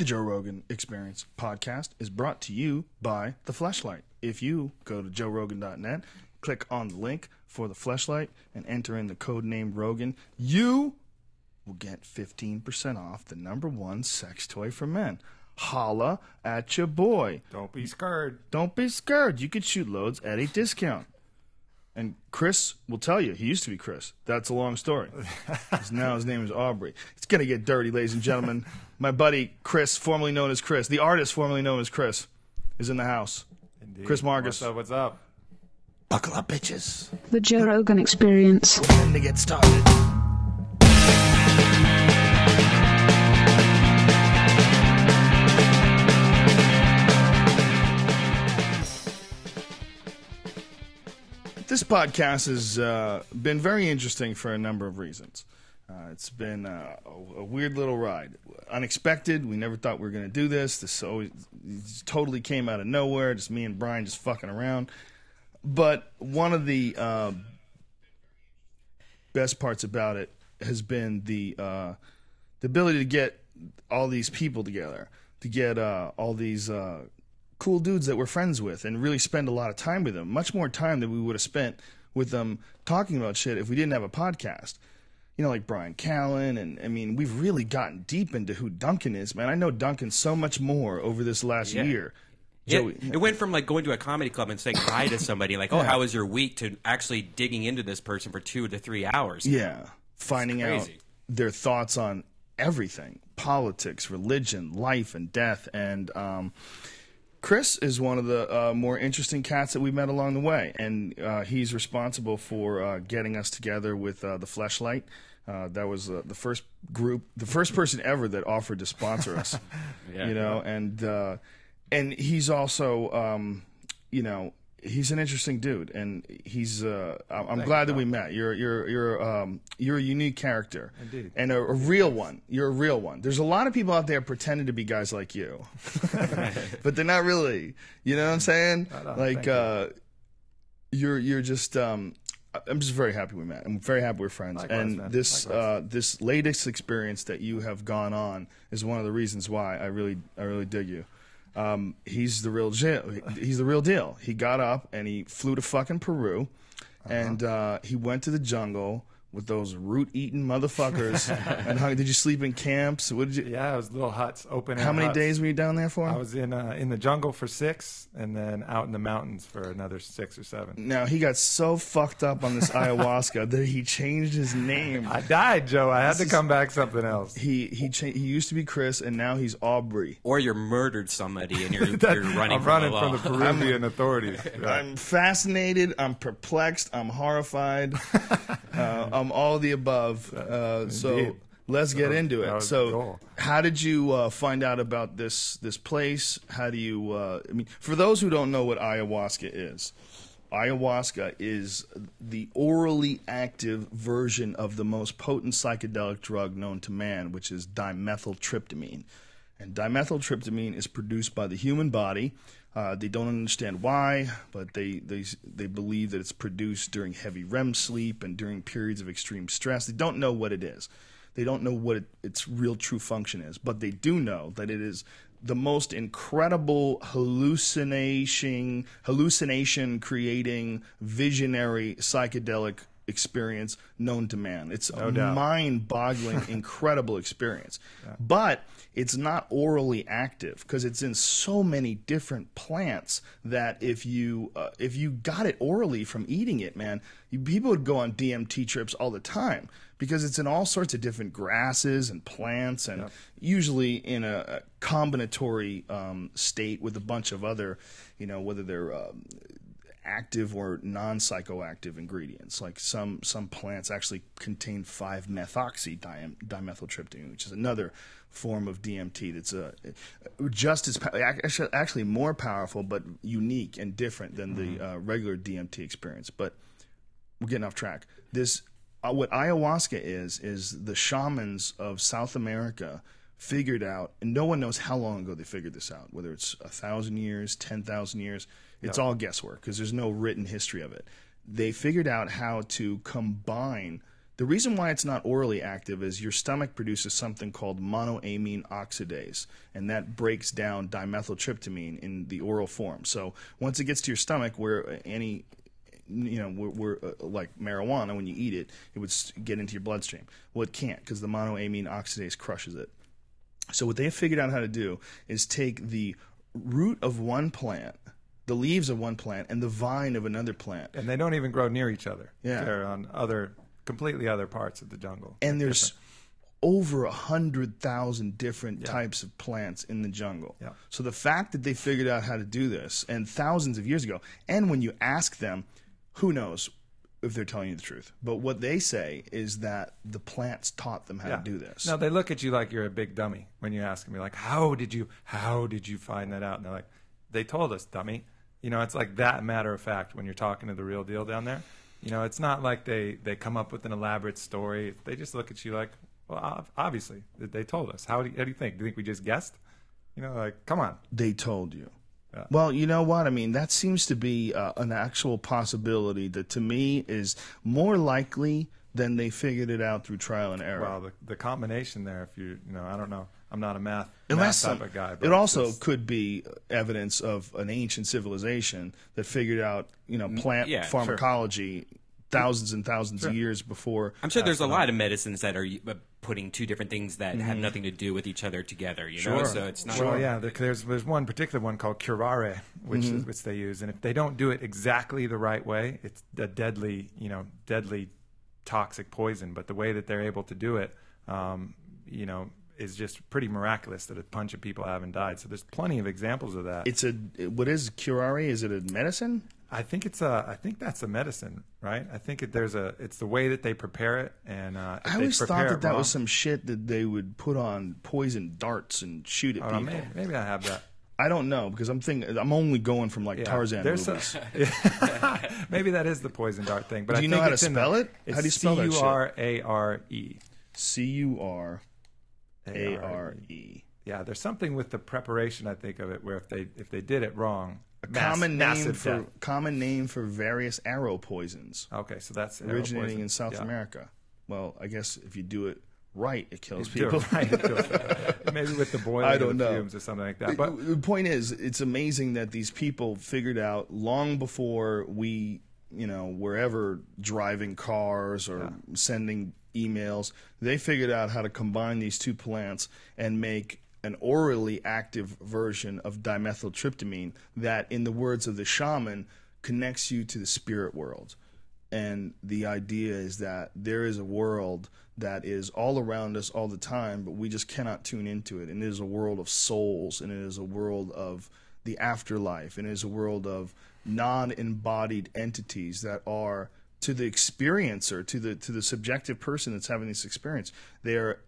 The Joe Rogan Experience podcast is brought to you by The Fleshlight. If you go to joerogan.net, click on the link for The Fleshlight, and enter in the code name Rogan, you will get 15% off the #1 sex toy for men. Holla at your boy. Don't be scared. Don't be scared. You could shoot loads at a discount. And Chris will tell you, he used to be Chris. That's a long story. Now his name is Aubrey. It's going to get dirty, ladies and gentlemen. My buddy Chris, formerly known as Chris, the artist formerly known as Chris, is in the house. Indeed. Chris Marcus. What's up? What's up? Buckle up, bitches. The Joe Rogan Experience. Time to get started. This podcast has been very interesting for a number of reasons. It's been a weird little ride. Unexpected. We never thought we were going to do this. This always totally came out of nowhere. Just me and Brian just fucking around. But one of the best parts about it has been the ability to get all these people together, to get all these cool dudes that we're friends with and really spend a lot of time with them. Much more time than we would have spent with them talking about shit if we didn't have a podcast. You know, like Brian Callen, and I mean, we've really gotten deep into who Duncan is, man. I know Duncan so much more over this last year. Yeah, it went from like going to a comedy club and saying hi to somebody, like, "Oh, how was your week?" to actually digging into this person for 2 to 3 hours. Yeah, finding out their thoughts on everything: politics, religion, life, and death. And Chris is one of the more interesting cats that we met along the way, and he's responsible for getting us together with the Fleshlight. That was the first group, the first person ever that offered to sponsor us. You know, and he's also, you know, he's an interesting dude, and he's. I'm glad that we met. You're a unique character, indeed, and a real one. You're a real one. There's a lot of people out there pretending to be guys like you, but they're not really. You know what I'm saying? Like, you're just. I'm just very happy we met. I'm very happy we're friends. Likewise, and man. This latest experience that you have gone on is one of the reasons why I really dig you. He's the real deal. He got up and he flew to fucking Peru, and he went to the jungle with those root-eating motherfuckers. And did you sleep in camps? What did you? Yeah, it was little huts, open air. How many huts. days were you down there for? I was in the jungle for 6, and then out in the mountains for another 6 or 7. Now, he got so fucked up on this ayahuasca that he changed his name. I died, Joe. I had to come back something else. He used to be Chris, and now he's Aubrey. Or you murdered somebody and you're running I'm running from the Peruvian authorities. Right. I'm fascinated. I'm perplexed. I'm horrified. I'm all the above. So let's get into it. So, how did you find out about this place? How do you? I mean, for those who don't know what ayahuasca is the orally active version of the most potent psychedelic drug known to man, which is dimethyltryptamine. And dimethyltryptamine is produced by the human body. They don't understand why, but they believe that it's produced during heavy REM sleep and during periods of extreme stress. They don't know what it is. They don't know what its real true function is, but they do know that it is the most incredible hallucination-creating, visionary psychedelic experience known to man. It's a mind-boggling, incredible experience. Yeah. But it's not orally active because it's in so many different plants that if you got it orally from eating it, man, people would go on DMT trips all the time because it's in all sorts of different grasses and plants and usually in a combinatory state with a bunch of other, you know, whether they're active or non-psychoactive ingredients. Like some plants actually contain 5-methoxy dimethyltryptamine, which is another form of DMT that's just as actually more powerful but unique and different than the regular DMT experience. But we're getting off track. This what ayahuasca is the shamans of South America figured out, and no one knows how long ago they figured this out, whether it's 1,000 years, 10,000 years. It's all guesswork because there's no written history of it. They figured out how to combine The reason why it's not orally active is your stomach produces something called monoamine oxidase, and that breaks down dimethyltryptamine in the oral form. So once it gets to your stomach, where any we're like marijuana, when you eat it, it would get into your bloodstream. Well, it can't, because the monoamine oxidase crushes it. So what they have figured out how to do is take the root of one plant, the leaves of one plant, and the vine of another plant. And they don't even grow near each other. Yeah. They're on completely other parts of the jungle. And there's over 100,000 different types of plants in the jungle. Yeah. So the fact that they figured out how to do this, and thousands of years ago, and when you ask them, who knows if they're telling you the truth. But what they say is that the plants taught them how to do this. No, they look at you like you're a big dummy when you ask them. You're like, how did you find that out? And they're like, they told us, dummy. It's like that matter of fact when you're talking to the real deal down there. It's not like they come up with an elaborate story. They just look at you like, well, obviously, they told us. How do you think? Do you think we just guessed? Like, come on. They told you. Yeah. Well, you know what? I mean, that seems to be an actual possibility that, to me, is more likely than they figured it out through trial and error. Well, the combination there, if I don't know. I'm not a math type of guy. But it also could be evidence of an ancient civilization that figured out, plant pharmacology thousands and thousands of years before. I'm sure there's a lot of medicines that are putting two different things that have nothing to do with each other together. So it's not. Well, yeah. There's one particular one called curare, which they use, and if they don't do it exactly the right way, it's a deadly toxic poison. But the way that they're able to do it, is just pretty miraculous, that a bunch of people haven't died. So there's plenty of examples of that. What is curare? Is it a medicine? I think that's a medicine, right? I think it's the way that they prepare it, and I always thought that was some shit that they would put on poison darts and shoot at people. Maybe I have that. I don't know, because I'm only going from Tarzan movies. Maybe that is the poison dart thing. But do you know how to spell it? How do you spell that shit? Curare. Curare. Yeah, there's something with the preparation, I think, of it, where if they did it wrong, common name for various arrow poisons. Okay, so that's originating in South America. Well, I guess if you do it right, it kills people. Do it right, it kills people. Maybe with the boiling of the fumes or something like that. But the point is, it's amazing that these people figured out long before we, were ever driving cars or sending emails. They figured out how to combine these two plants and make an orally active version of dimethyltryptamine that, in the words of the shaman, connects you to the spirit world. And the idea is that there is a world that is all around us all the time, but we just cannot tune into it. And it is a world of souls, and it is a world of the afterlife, and it is a world of non-embodied entities that are, to the experiencer, to the subjective person that's having this experience, they are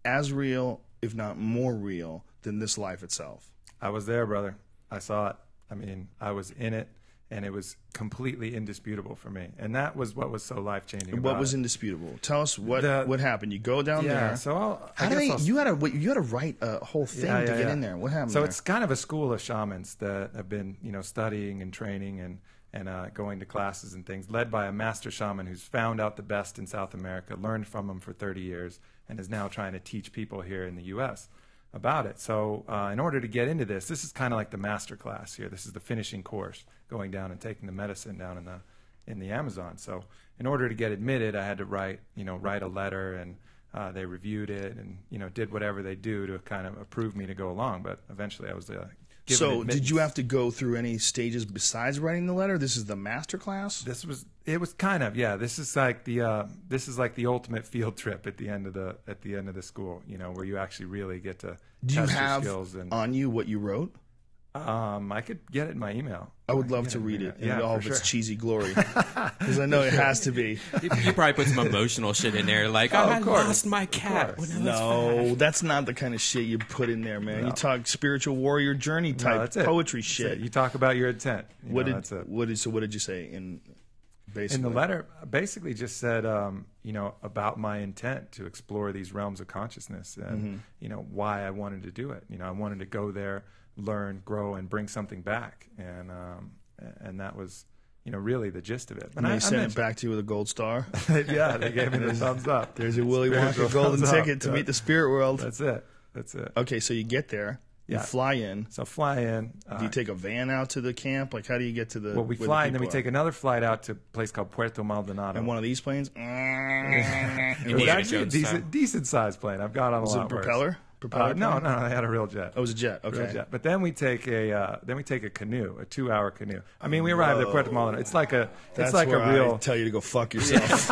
as real, if not more real, than this life itself. I was there, brother. I saw it. I mean, I was in it, and it was completely indisputable for me. And that was what was so life-changing. What was indisputable? Tell us what happened. You go down there. So you had to write a whole thing to get in there. What happened? So it's kind of a school of shamans that have been, studying and training and going to classes and things, led by a master shaman who's found out the best in South America, learned from them for 30 years, and is now trying to teach people here in the U.S. about it. So in order to get into this is kind of like the master class here. This is the finishing course, going down and taking the medicine down in the Amazon. So in order to get admitted, I had to write a letter, and they reviewed it and, did whatever they do to kind of approve me to go along. But eventually I was given admittance. Did you have to go through any stages besides writing the letter? This is the master class? It was kind of, yeah. This is like the ultimate field trip at the end of the school, where you actually really get to test your skills. Do you have on you what you wrote? I could get it in my email. I would love to read it in all of its cheesy glory, because I know it has to be. You probably put some emotional shit in there, like, I lost my cat. No, that's not the kind of shit you put in there, man. No. You talk spiritual warrior journey type poetry shit. You talk about your intent. What did you say in? Basically. In the letter, basically just said, about my intent to explore these realms of consciousness, and why I wanted to do it. I wanted to go there, learn, grow, and bring something back, and that was, really the gist of it. And they sent it back to you with a gold star. Yeah, they gave me the thumbs up. There's your Willy Wonka golden ticket to meet the spirit world. That's it. Okay, so you get there. You fly in. So fly in. Do you take a van out to the camp? Like, how do you get to the? Well, we fly and then we take another flight out to a place called Puerto Maldonado. And one of these planes. It was actually a decent sized plane. I've got on a lot. Was it a propeller? No, they had a real jet. Oh, it was a jet. Okay. Real jet. But then we take a canoe, a 2-hour canoe. I mean, we arrived at Puerto Maldonado. It's like a real. I tell you to go fuck yourself.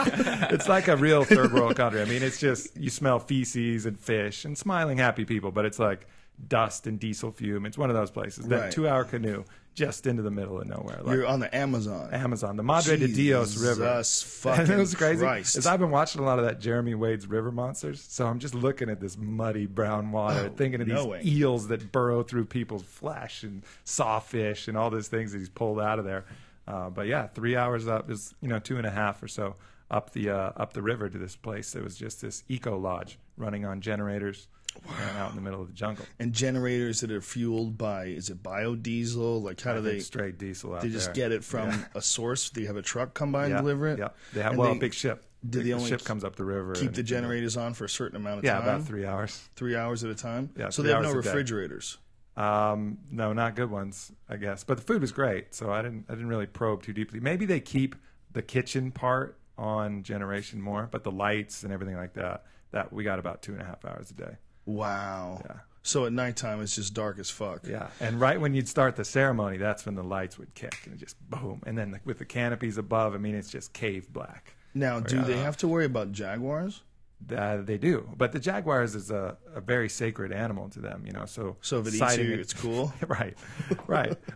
It's like a real third world country. I mean, it's just you smell feces and fish and smiling, happy people, but it's like dust and diesel fume. It's one of those places. That 2-hour canoe just into the middle of nowhere. Like, you're on the Amazon, the Madre de Dios River. And it was crazy. Christ. Is I've been watching a lot of that Jeremy Wade's River Monsters, so I'm just looking at this muddy brown water, thinking of these eels that burrow through people's flesh and sawfish and all these things that he's pulled out of there. But yeah, 3 hours up is 2.5 or so up the river to this place. It was just this eco lodge running on generators. And out in the middle of the jungle. And generators that are fueled by, is it biodiesel? Like, how do they? Straight diesel out there. They just get it from a source? Do you have a truck come by and deliver it? Yeah. They have, a big ship. The ship comes up the river. Keep the generators on for a certain amount of time? Yeah, about 3 hours. 3 hours at a time? Yeah, so they have no refrigerators? No, not good ones, I guess. But the food was great, so I didn't really probe too deeply. Maybe they keep the kitchen part on generation more, but the lights and everything like that we got about 2.5 hours a day. Wow. Yeah. So at nighttime, it's just dark as fuck. Yeah. And right when you'd start the ceremony, that's when the lights would kick and just boom. And then with the canopies above, I mean, it's just cave black. Now, do they have to worry about jaguars? They do, but the jaguars is a very sacred animal to them, So if it eats you, it's cool, right?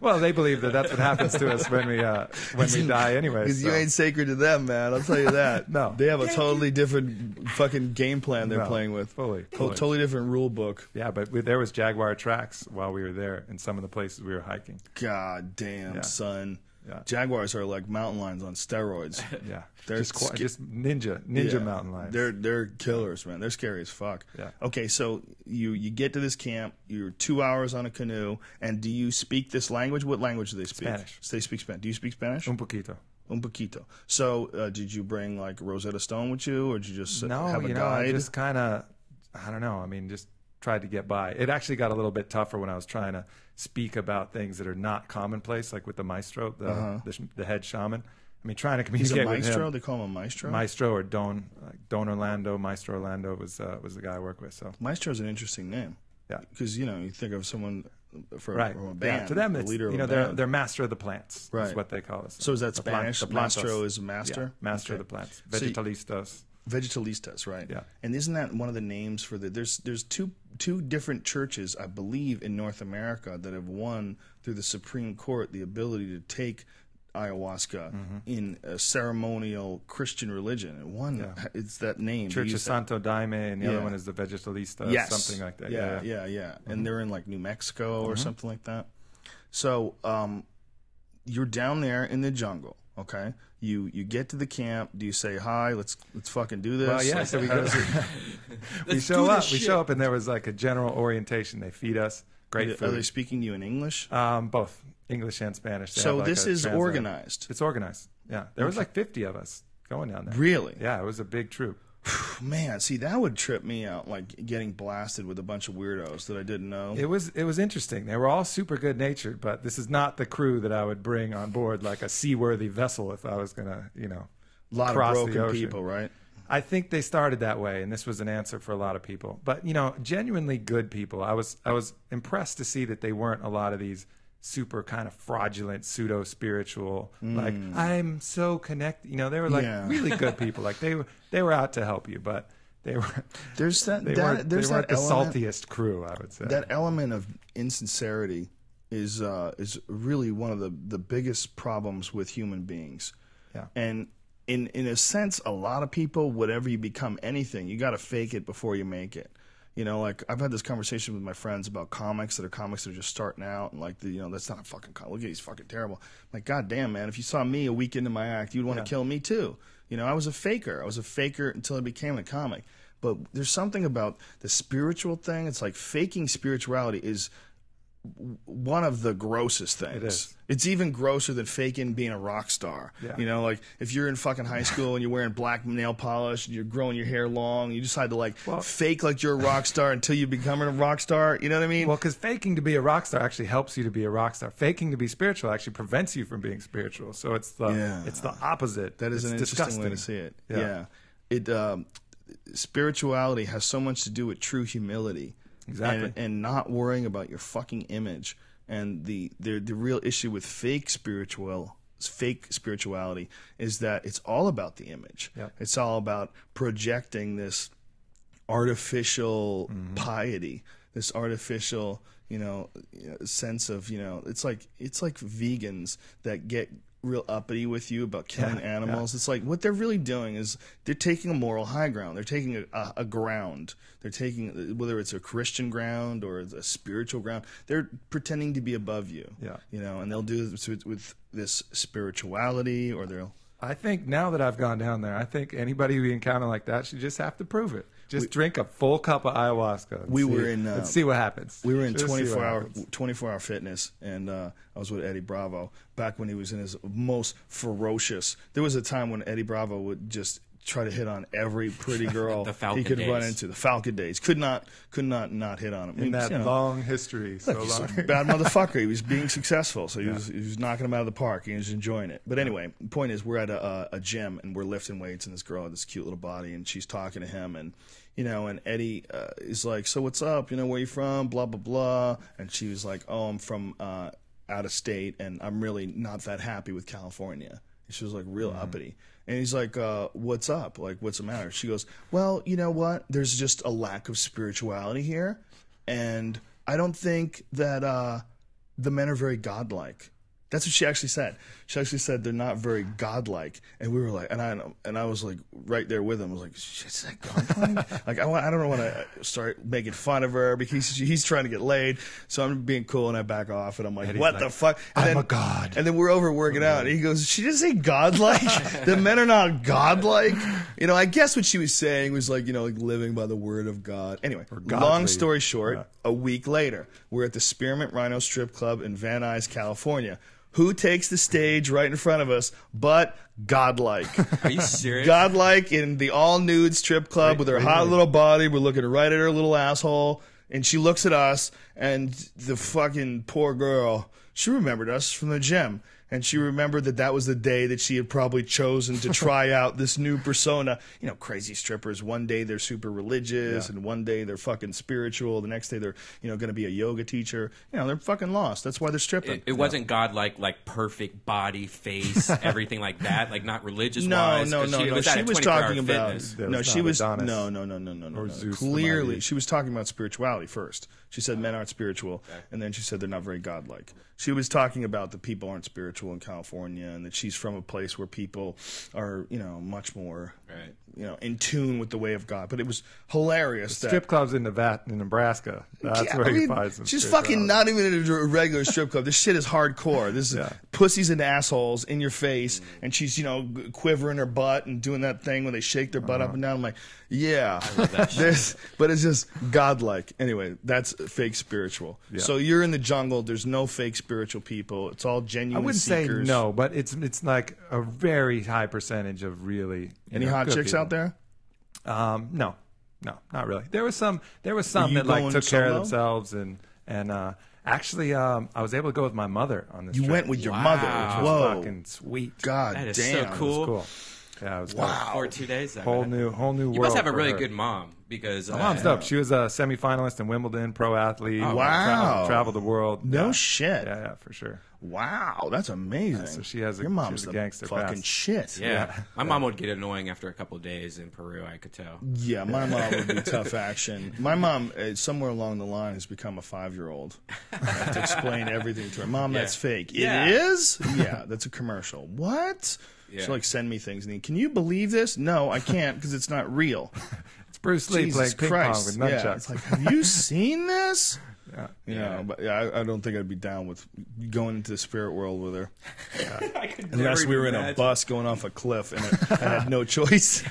Well, they believe that's what happens to us when we die, anyway. Because you ain't sacred to them, man. I'll tell you that. No, they have a totally different fucking game plan they're playing with. Totally different rule book. Yeah, but there was jaguar tracks while we were there in some of the places we were hiking. God damn, son. Yeah. Jaguars are like mountain lions on steroids. Yeah, they're just ninja mountain lions. They're killers, man. They're scary as fuck. Yeah. Okay, so you get to this camp. You're 2 hours on a canoe, and do you speak this language? What language do they speak? Spanish. They speak Spanish. Do you speak Spanish? Un poquito. Un poquito. So did you bring like Rosetta Stone with you, or did you just have a guide? I just kind of, I don't know. I mean, just tried to get by. It actually got a little bit tougher when I was trying to speak about things that are not commonplace, like with the maestro, the head shaman. I mean, trying to communicate with him. He's a maestro? They call him a maestro? Maestro or Don Orlando, Maestro Orlando was the guy I work with. So Maestro's an interesting name. Yeah. Because, you think of someone from a band. Yeah, to them, it's, leader of a band. They're master of the plants, right. is what they call us. So is that Spanish? The Maestro is master? Yeah, master of the plants. Vegetalistas. Vegetalistas, right? Yeah. And isn't that one of the names for there's two different churches, I believe, in North America that have won through the Supreme Court the ability to take ayahuasca in a ceremonial Christian religion. And one, it's that name. Church of Santo Daime, and the other one is the Vegetalistas, something like that. Yeah. And they're in like New Mexico or something like that. So you're down there in the jungle. Okay, you get to the camp. Do you say hi? Let's fucking do this. Well, yeah. So we show up. We show up, and there was like a general orientation. They feed us great food. Are they speaking to you in English? Both English and Spanish. So this is organized. It's organized. Yeah, there was like 50 of us going down there. Really? Yeah, it was a big troop. Man, see, that would trip me out, like getting blasted with a bunch of weirdos that I didn't know. It was interesting. They were all super good natured, but this is not the crew that I would bring on board like a seaworthy vessel if I was gonna, a lot of broken people, right? I think they started that way, and this was an answer for a lot of people. But genuinely good people. I was impressed to see that they weren't a lot of these super kind of fraudulent pseudo spiritual like I'm so connected. They were like really good people. Like they were out to help you, but they were they weren't the saltiest crew, I would say. That element of insincerity is really one of the biggest problems with human beings. Yeah. And in a sense, a lot of people, whatever you become anything, you got to fake it before you make it. Like I've had this conversation with my friends about comics that are just starting out, and like that's not a fucking comic. Look at he's fucking terrible. I'm like, God damn, man, if you saw me a week into my act, you'd want to kill me too. I was a faker. I was a faker until I became a comic. But there's something about the spiritual thing. It's like faking spirituality is one of the grossest things. It is. It's even grosser than faking being a rock star. Yeah. You know, like if you're in fucking high school and you're wearing black nail polish and you're growing your hair long, you decide to like fake like you're a rock star until you become a rock star. You know what I mean? Well, because faking to be a rock star actually helps you to be a rock star. Faking to be spiritual actually prevents you from being spiritual. So it's the opposite. That is an interesting way to see it. Yeah. Spirituality has so much to do with true humility. Exactly. And not worrying about your fucking image. And the real issue with fake spirituality is that it's all about the image. Yep. It's all about projecting this artificial piety, this artificial, sense of, it's like vegans that get real uppity with you about killing animals. It's like what they're really doing is they're taking a moral high ground. They're taking a ground. They're taking, whether it's a Christian ground or a spiritual ground, they're pretending to be above you. And they'll do this with this spirituality, or they'll. I think now that I've gone down there, I think anybody we encounter like that should just have to prove it. Just drink a full cup of ayahuasca. Let's see what happens. We were in 24-hour fitness, and I was with Eddie Bravo back when he was in his most ferocious. There was a time when Eddie Bravo would just try to hit on every pretty girl he could run into. The Falcon days. Could not hit on him. In that long history. Look, he's a bad motherfucker. He was being successful, so he was knocking him out of the park. He was enjoying it. But anyway, the point is, we're at a gym, and we're lifting weights, and this girl had this cute little body, and she's talking to him, and and Eddie is like, so what's up? Where you from? Blah, blah, blah. And she was like, oh, I'm from out of state, and I'm really not that happy with California. And she was like real uppity. And he's like, what's up? Like, what's the matter? She goes, well, you know what? There's just a lack of spirituality here. And I don't think that the men are very godlike. That's what she actually said. She actually said they're not very godlike, and we were like, and I was like right there with him. I was like, she said godlike? Like I don't want to start making fun of her because he's trying to get laid. So I'm being cool, and I back off, and I'm like, what the fuck? And I'm a god. And then we're over working out, and he goes, she didn't say godlike. The men are not godlike. I guess what she was saying was like, like living by the word of God. Anyway, long story short, a week later, we're at the Spearmint Rhino Strip Club in Van Nuys, California. Who takes the stage right in front of us but Godlike? Are you serious? Godlike in the all-nude strip club with her hot little body. We're looking right at her little asshole. And she looks at us, and the fucking poor girl, she remembered us from the gym. And she remembered that was the day that she had probably chosen to try out this new persona. Crazy strippers. One day they're super religious, and one day they're fucking spiritual. The next day they're, going to be a yoga teacher. They're fucking lost. That's why they're stripping. It wasn't godlike, like perfect body, face, everything like that. Like not religious wise. No. She was talking about. No, she was. No. Clearly, she was talking about spirituality first. She said men aren't spiritual, and then she said they're not very godlike. She was talking about that people aren't spiritual in California, and that she's from a place where people are, much more, in tune with the way of God. But it was hilarious. Strip clubs in Nebraska. That's where you find some. She's fucking not even in a regular strip club. This shit is hardcore. This is pussies and assholes in your face, and she's quivering her butt and doing that thing when they shake their butt up and down. I'm like, yeah, I love that shit. But it's just godlike. Anyway, that's fake spiritual. Yeah. So you're in the jungle. There's no fake spiritual people. It's all genuine. I wouldn't seekers. say no, but it's like a very high percentage of really. Any hot chicks people out there? No, not really. There was some that like took care of themselves and actually I was able to go with my mother on this. You trip. went with your Wow. mother. Which was Whoa, fucking sweet. God That is damn, so cool. It was cool. Yeah, it was Wow. For 2 days. whole new world. You must have a for really her. good mom because My mom's dope. She was a semifinalist in Wimbledon, pro athlete. Oh, wow. Traveled the world. No shit. Yeah, for sure. Wow, that's amazing. So she has your mom's she's a the gangster fucking past. shit. Yeah. My mom would get annoying after a couple of days in Peru, I could tell. Yeah, my mom would be tough action. My mom, somewhere along the line, has become a 5-year-old. I have to explain everything to her. Mom, that's fake. Yeah. It is? Yeah, that's a commercial. What? Yeah. She'll send me things. And can you believe this? No, I can't because it's not real. It's Bruce Lee Jesus playing ping Christ. pong with nunchucks. Yeah, it's like, have you seen this? Yeah. But I don't think I'd be down with going into the spirit world with her. I could Unless never we were in a imagine. bus going off a cliff and I had no choice.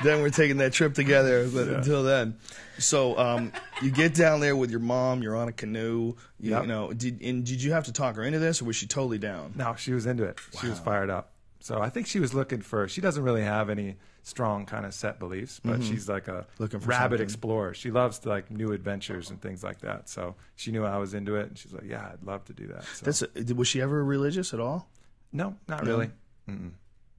then we're taking that trip together. But until then, so you get down there with your mom. You're on a canoe. You know, did you have to talk her into this, or was she totally down? No, she was into it. Wow. She was fired up. So I think she was looking for. She doesn't really have any strong kind of set beliefs, but she's like a rabid explorer. She loves like new adventures and things like that. So she knew I was into it, and she's like, "Yeah, I'd love to do that." So. Was she ever religious at all? No, not really.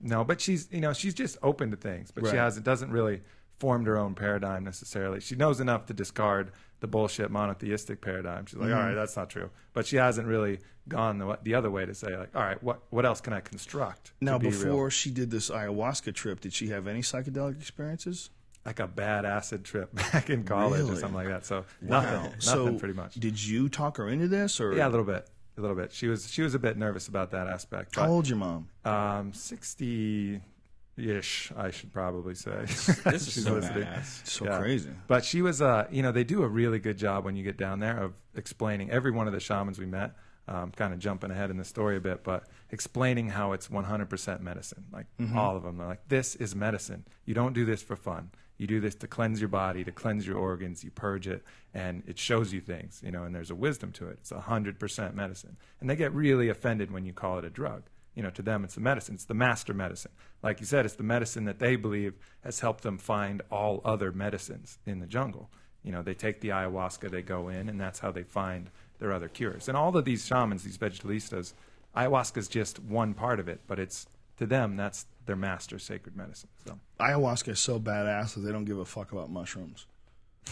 No, but she's she's just open to things, but she doesn't really formed her own paradigm necessarily. She knows enough to discard the bullshit monotheistic paradigm. She's like, all right, that's not true. But she hasn't really gone the other way to say, like, all right, what else can I construct? Now, before she did this ayahuasca trip, did she have any psychedelic experiences? Like a bad acid trip back in college or something like that. So nothing pretty much. Did you talk her into this? Or yeah, a little bit. A little bit. She was a bit nervous about that aspect. How old's your mom? 60-ish, I should probably say. This is so badass. So crazy. But she was, they do a really good job when you get down there of explaining every one of the shamans we met. Kind of jumping ahead in the story a bit, but explaining how it's 100% medicine. Like all of them, they're like, this is medicine. You don't do this for fun. You do this to cleanse your body, to cleanse your organs. You purge it, and it shows you things, and there's a wisdom to it. It's 100% medicine. And they get really offended when you call it a drug. To them, it's the medicine. It's the master medicine. Like you said, it's the medicine that they believe has helped them find all other medicines in the jungle. They take the ayahuasca, they go in, and that's how they find their other cures. And all of these shamans, these vegetalistas, ayahuasca is just one part of it, but it's, to them, that's their master sacred medicine. So ayahuasca is so badass that they don't give a fuck about mushrooms.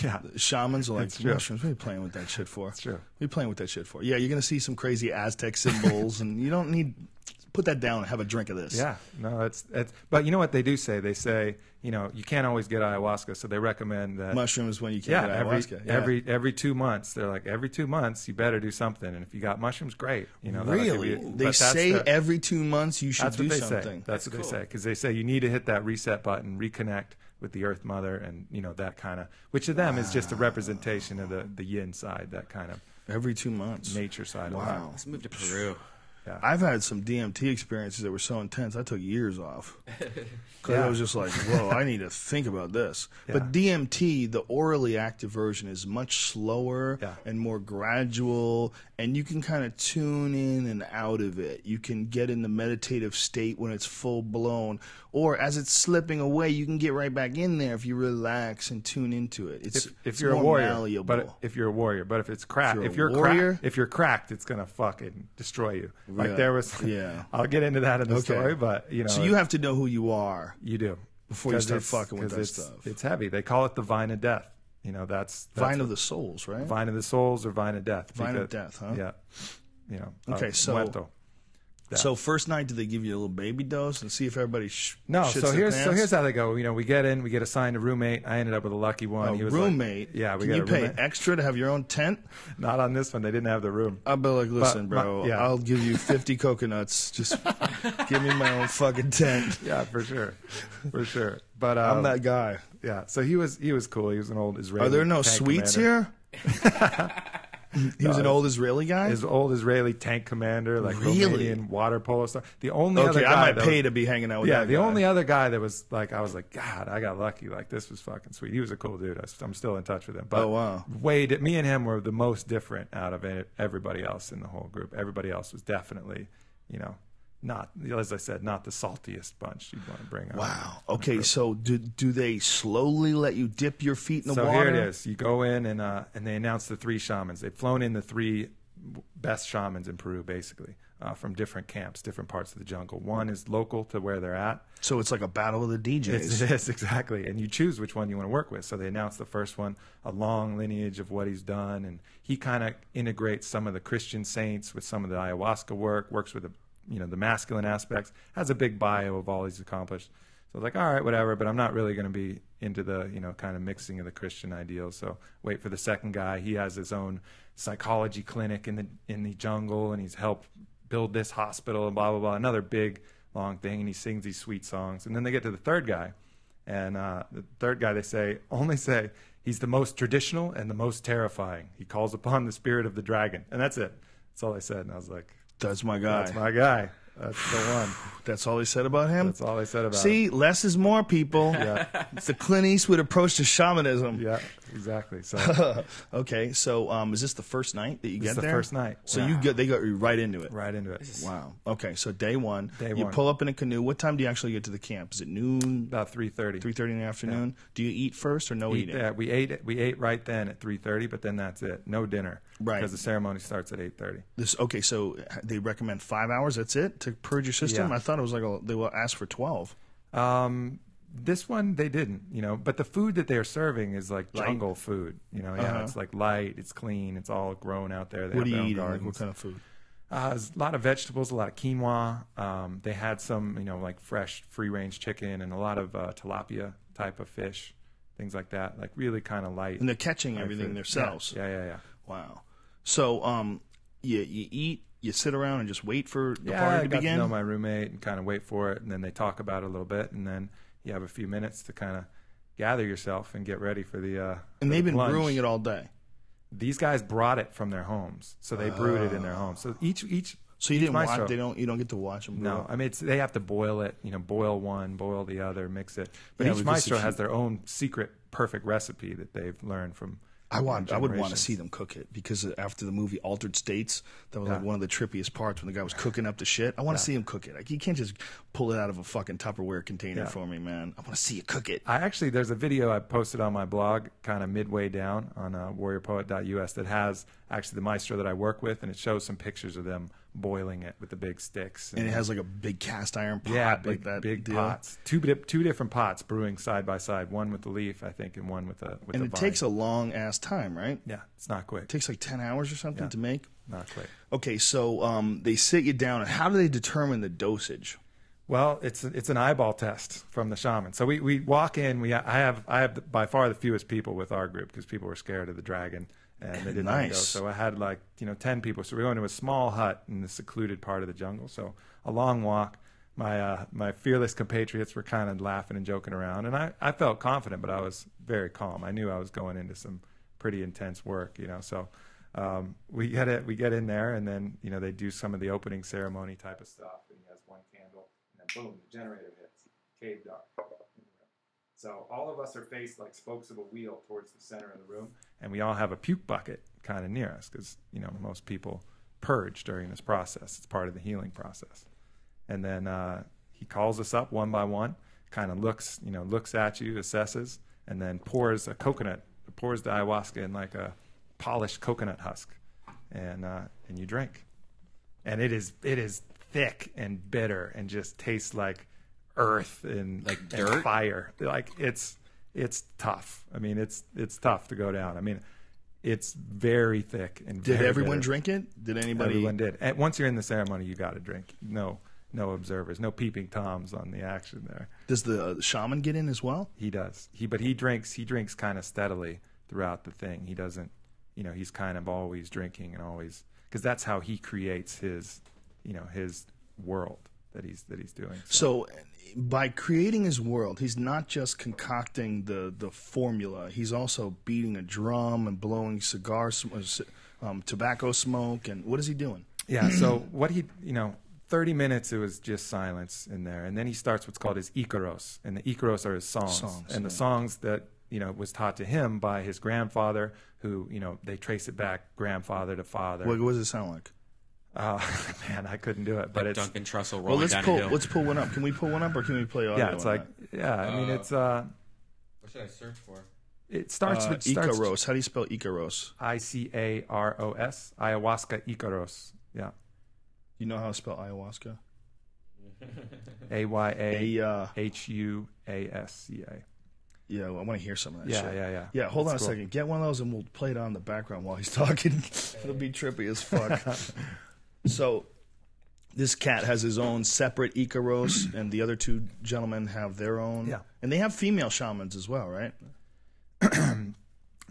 Yeah. The shamans are like, mushrooms, what are you playing with that shit for? It's true. What are you playing with that shit for? Yeah, you're going to see some crazy Aztec symbols, and you don't need... Put that down and have a drink of this. Yeah, no, it's. But you know what they do say? They say, you can't always get ayahuasca, so they recommend that mushrooms when you can't get ayahuasca. Every 2 months, they're like, every 2 months you better do something, and if you got mushrooms, great. Really? They say every 2 months you should do something. That's what they say, because they say you need to hit that reset button, reconnect with the Earth Mother, and that kind of, which to them is just a representation of the yin side, that kind of every 2 months nature side. Wow. Of that. Let's move to Peru. Yeah. I've had some DMT experiences that were so intense I took years off because I was just like, whoa, I need to think about this. But DMT, the orally active version, is much slower and more gradual, and you can kind of tune in and out of it. You can get in the meditative state when it's full blown, or as it's slipping away, you can get right back in there if you relax and tune into it. If you're a warrior, malleable. But if you're a warrior, but if it's cracked, if you're cracked, it's gonna fucking destroy you. Like there was, I'll get into that in the story, but so you have to know who you are. You do before you start fucking with that stuff. It's heavy. They call it the vine of death. That's vine of the souls, right? Vine of the souls or vine of death. Vine of death, huh? Yeah. Okay, so first night, do they give you a little baby dose and see if everybody shits so their here's pants? how they go. We get in, we get assigned a roommate. I ended up with a lucky one. He was roommate? Like, Can you pay extra to have your own tent? Not on this one. They didn't have the room. I'll be like, listen, bro, I'll give you 50 coconuts. Just give me my own fucking tent. Yeah, for sure. For sure. But I'm that guy. Yeah, so he was cool. He was an old Israeli. Are there no sweets commander. Here? He was an old Israeli guy? His old Israeli tank commander, like Romanian water polo star. The only other guy I might pay to be hanging out with that guy. The only other guy that was like, I was like, God, I got lucky. Like, this was fucking sweet. He was a cool dude. I'm still in touch with him. But me and him were the most different out of everybody else in the whole group. Everybody else was definitely, not, as I said, not the saltiest bunch you'd want to bring on. Wow. Okay, so do they slowly let you dip your feet in the water? So here it is. You go in, and they announce the 3 shamans. They've flown in the 3 best shamans in Peru, basically, from different camps, different parts of the jungle. One is local to where they're at. So it's like a battle of the DJs. It is, exactly. And you choose which one you want to work with. So they announce the first one, a long lineage of what he's done, and he kind of integrates some of the Christian saints with some of the ayahuasca work, works with the masculine aspects, has a big bio of all he's accomplished. So I was like, all right, whatever, but I'm not really going to be into the, kind of mixing of the Christian ideals. So wait for the second guy. He has his own psychology clinic in the jungle, and he's helped build this hospital and blah, blah, blah. Another big, long thing, and he sings these sweet songs. And then they get to the third guy, and the third guy, they only say, he's the most traditional and the most terrifying. He calls upon the spirit of the dragon. And that's it. That's all I said. And I was like, that's my guy. That's my guy. That's the one. That's all they said about him? That's all they said about him. See, less is more, people. Yeah. It's the Clint Eastwood approach to shamanism. Yeah, exactly. So Okay, so is this the first night that you get it's the there? first night. So they got you right into it. Right into it. Wow. Okay, so day one. Day you one. pull up in a canoe. What time do you actually get to the camp? Is it noon? About 3:30. 3:30 in the afternoon. Do you eat first or no eating? Yeah, we ate right then at 3:30, but then that's it. No dinner. Right. Because the ceremony starts at 8:30. Okay, so they recommend 5 hours. That's it to purge your system. Yeah. I thought it was like they will ask for 12. This one they didn't, but the food that they're serving is like Light? jungle food. It's like light, it's clean, it's all grown out there. They What are have you their own eating? Like, gardens. what kind of food? There's a lot of vegetables, a lot of quinoa. They had some, like fresh free-range chicken and a lot of tilapia type of fish, things like that. Like really kind of light. And they're catching light everything food. themselves. Yeah. Wow. So you eat, you sit around and just wait for the Yeah, party I to got begin? to know my roommate and kind of wait for it, and then they talk about it a little bit, and then you have a few minutes to kind of gather yourself and get ready for the And they've been plunge. brewing it all day. These guys brought it from their homes, so they brewed it in their homes. So each So you didn't maestro, watch? You don't get to watch them brew No, it? I mean they have to boil it. Boil one, boil the other, mix it. But Yeah, each because maestro if has you- their own secret, perfect recipe that they've learned from. I would want to generations. see them cook it because after the movie Altered States, that was like one of the trippiest parts when the guy was cooking up the shit. I want to see him cook it. Like, you can't just pull it out of a fucking Tupperware container for me, man. I want to see you cook it. There's a video I posted on my blog, kind of midway down on warriorpoet.us, that has actually the maestro that I work with, and it shows some pictures of them boiling it with the big sticks. And it has like a big cast iron pot, Yeah, like big, that big deal. pots. Two different pots brewing side by side. One with the leaf, I think, and one with the And it vine. takes a long ass time, right? Yeah, it's not quick. It takes like 10 hours or something to make. Not quick. Okay, so they sit you down, and how do they determine the dosage? Well, it's an eyeball test from the shaman. So we walk in. I have by far the fewest people with our group because people were scared of the dragon and they didn't want to go. Nice. So I had 10 people. So we go into a small hut in the secluded part of the jungle. So a long walk. My fearless compatriots were kind of laughing and joking around, and I felt confident, but I was very calm. I knew I was going into some pretty intense work, So we get in there, and then they do some of the opening ceremony type of stuff. And he has one candle, and then boom, the generator hits. Cave dark. So all of us are faced like spokes of a wheel towards the center of the room, and we all have a puke bucket kind of near us because most people purge during this process. It's part of the healing process. And then he calls us up one by one, kind of looks at you, assesses, and then pours the ayahuasca in like a polished coconut husk, and you drink. And it is thick and bitter and just tastes like earth and like dirt? and fire. Like it's tough. I mean, it's tough to go down. I mean, it's very thick and Did very everyone bitter. drink it? Did anybody? Everyone did. And once you're in the ceremony, you got to drink. No observers, no peeping toms on the action there. Does the shaman get in as well? He does. But he drinks kind of steadily throughout the thing. He doesn't, he's kind of always drinking and always, because that's how he creates his world that he's doing. So by creating his world, he's not just concocting the formula. He's also beating a drum and blowing tobacco smoke. And what is he doing? Yeah. So what 30 minutes, it was just silence in there. And then he starts what's called his Icaros. And the Icaros are his songs. And the songs that, was taught to him by his grandfather, who, they trace it back grandfather to father. What does it sound like? Man, I couldn't do it. But Like it's Duncan Trussell Well, rolling down a hill. let's pull one up. Can we pull one up, or can we play audio? yeah, it's like, I mean, it's What should I search for? it starts with Icaros. How do you spell Icaros? Icaros, ayahuasca Icaros. Yeah. You know how to spell ayahuasca? Ayahuasca. Yeah, I want to hear some of that Yeah, shit. yeah. Yeah, hold on That's a cool. second. Get one of those and we'll play it on in the background while he's talking. It'll be trippy as fuck. So this cat has his own separate Icaros, and the other two gentlemen have their own. Yeah. And they have female shamans as well, right?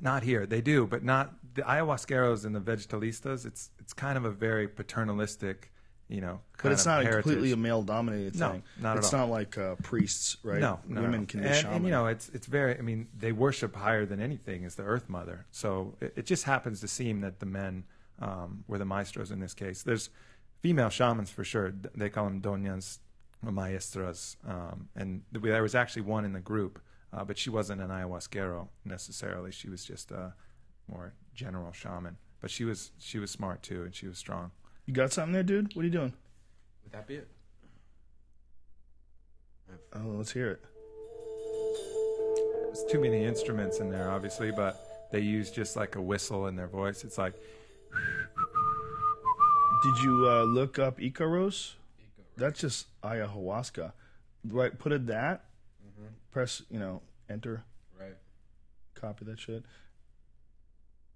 Not here. They do, but not the ayahuasqueros and the vegetalistas. It's kind of a very paternalistic, But it's not heritage. completely a male-dominated No, thing. not at It's all. not like priests, right? No, Women can be and, shaman. and it's very. I mean, they worship higher than anything is the Earth Mother. So it just happens to seem that the men were the maestros in this case. There's female shamans for sure. They call them doñas or maestras. And there was actually one in the group, but she wasn't an ayahuasquero necessarily. She was just a more general shaman. But she was smart too, and she was strong. You got something there, dude? What are you doing? Would that be it? Oh, let's hear it. There's too many instruments in there, obviously, but they use just like a whistle in their voice. It's like... Did you look up Icaros? That's just ayahuasca. Right, put it that. Mm-hmm. Press, enter. Right. Copy that shit.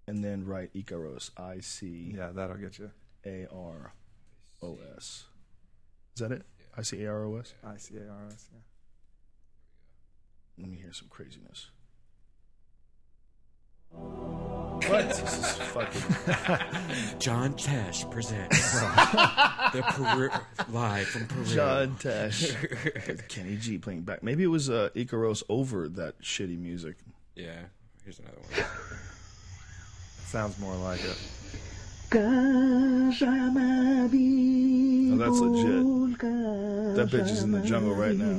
And then write Icaros. I-C... Yeah, that'll get you. A-R-O-S. Is that it? Yeah. I-C-A-R-O-S? I-C-A-R-O-S, yeah. Let me hear some craziness. What? This is fucking... John Tesh presents live from Peru. John Tesh. With Kenny G playing back. Maybe it was Icaros over that shitty music. Yeah. Here's another one. Sounds more like it. Oh, that's legit. That bitch is in the jungle right now.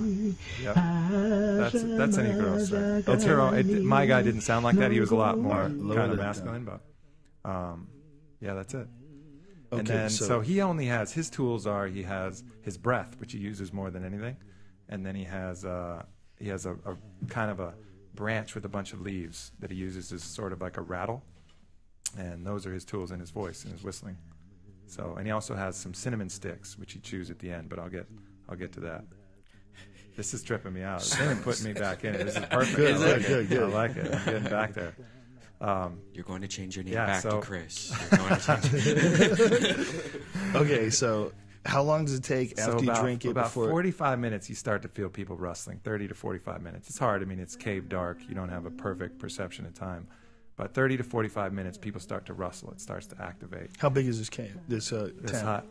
Yep. That's an Icaros thing. It's her own. My guy didn't sound like that. He was a lot more kind of masculine, but yeah, that's it. Okay, and then so he only has his tools are he has his breath, which he uses more than anything, and then he has a kind of a branch with a bunch of leaves that he uses as sort of like a rattle. And those are his tools in his voice and his whistling. So, and he also has some cinnamon sticks, which he chews at the end. But I'll get to that. This is tripping me out. Cinnamon putting me back in it. This is perfect. Good. I like it. I'm getting back there. You're going to change your name back to Chris. Okay, so how long does it take after you drink it? About 45 minutes, you start to feel people rustling. 30 to 45 minutes. It's hard. I mean, it's cave dark. You don't have a perfect perception of time. But 30 to 45 minutes, people start to rustle. It starts to activate. How big is this cave? This tent?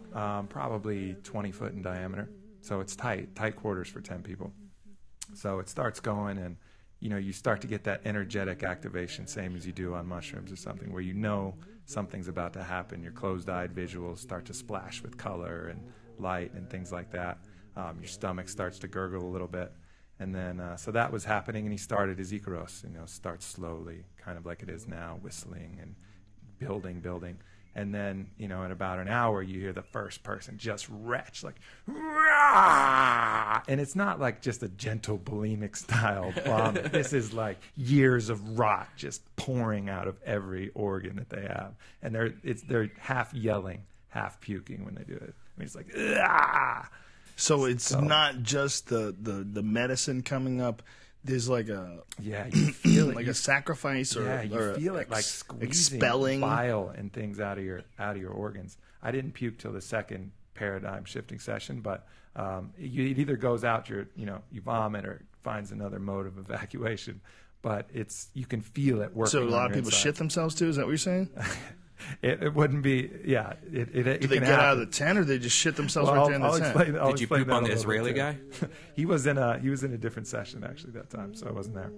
Probably 20 foot in diameter. So it's tight quarters for 10 people. So it starts going, and you start to get that energetic activation, same as you do on mushrooms or something, where something's about to happen. Your closed-eyed visuals start to splash with color and light and things like that. Your stomach starts to gurgle a little bit. And then, so that was happening, and he started his Icaros, starts slowly, kind of like it is now, whistling and building. And then, in about an hour, you hear the first person just retch, like, rah! And it's not like just a gentle bulimic style vomit. This is like years of rot just pouring out of every organ that they have. And they're half yelling, half puking when they do it. I mean, it's like, ah! So it's not just the medicine coming up. There's like a you feel it like a sacrifice or you feel it like squeezing expelling bile and things out of your organs. I didn't puke till the second paradigm shifting session, but it either goes out you vomit or finds another mode of evacuation. But you can feel it working. So a lot of people shit themselves too. Is that what you're saying? It wouldn't be, Do they get out of the tent, or they just shit themselves right there in the tent? Did you poop on the Israeli guy? He was in a different session actually that time, so I wasn't there.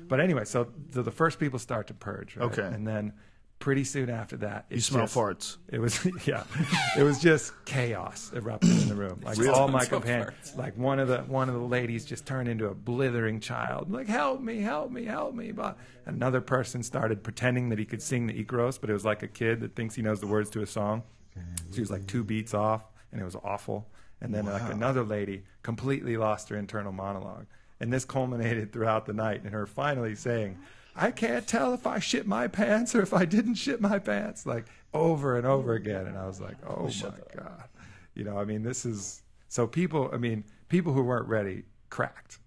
But anyway, so the first people start to purge, right? Okay, and then pretty soon after that, you smell farts. It was it was just chaos erupted in the room. Like all my companions, like one of the ladies just turned into a blithering child, like help me. But another person started pretending that he could sing the Icaros, but it was like a kid that thinks he knows the words to a song. So he was like 2 beats off, and it was awful. And then like another lady completely lost her internal monologue, and this culminated throughout the night in her finally saying, I can't tell if I shit my pants or if I didn't shit my pants, like over and over again. And I was like, oh my God. I mean, this is, so people who weren't ready cracked,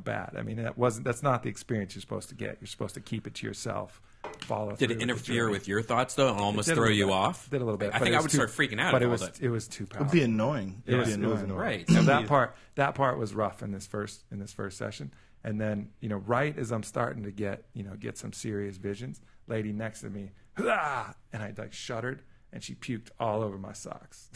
bad. I mean, that's not the experience you're supposed to get. You're supposed to keep it to yourself. Did it interfere with your thoughts though, and almost throw you off? Did a little bit. I think I would start freaking out. But it was too powerful. It would be annoying. It was annoying. Right. So that part was rough in this first session. And then, right as I'm starting to get some serious visions, lady next to me, and I like shuddered, and she puked all over my socks.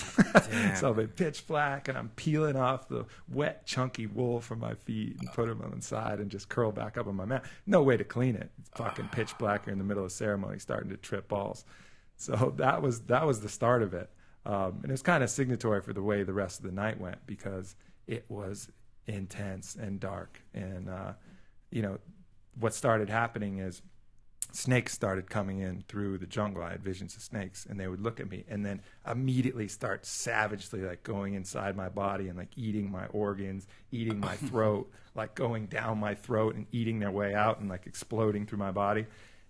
So I've been pitch black, and I'm peeling off the wet, chunky wool from my feet and put them on the side and just curl back up on my mat. No way to clean it. It's fucking pitch black. You're in the middle of ceremony, starting to trip balls. So that was the start of it. And it was kind of signatory for the way the rest of the night went, because it was intense and dark. And, you know, what started happening is snakes started coming in through the jungle. I had visions of snakes, and they would look at me and then immediately start savagely like going inside my body and like eating my organs, eating my throat, like going down my throat and eating their way out and like exploding through my body.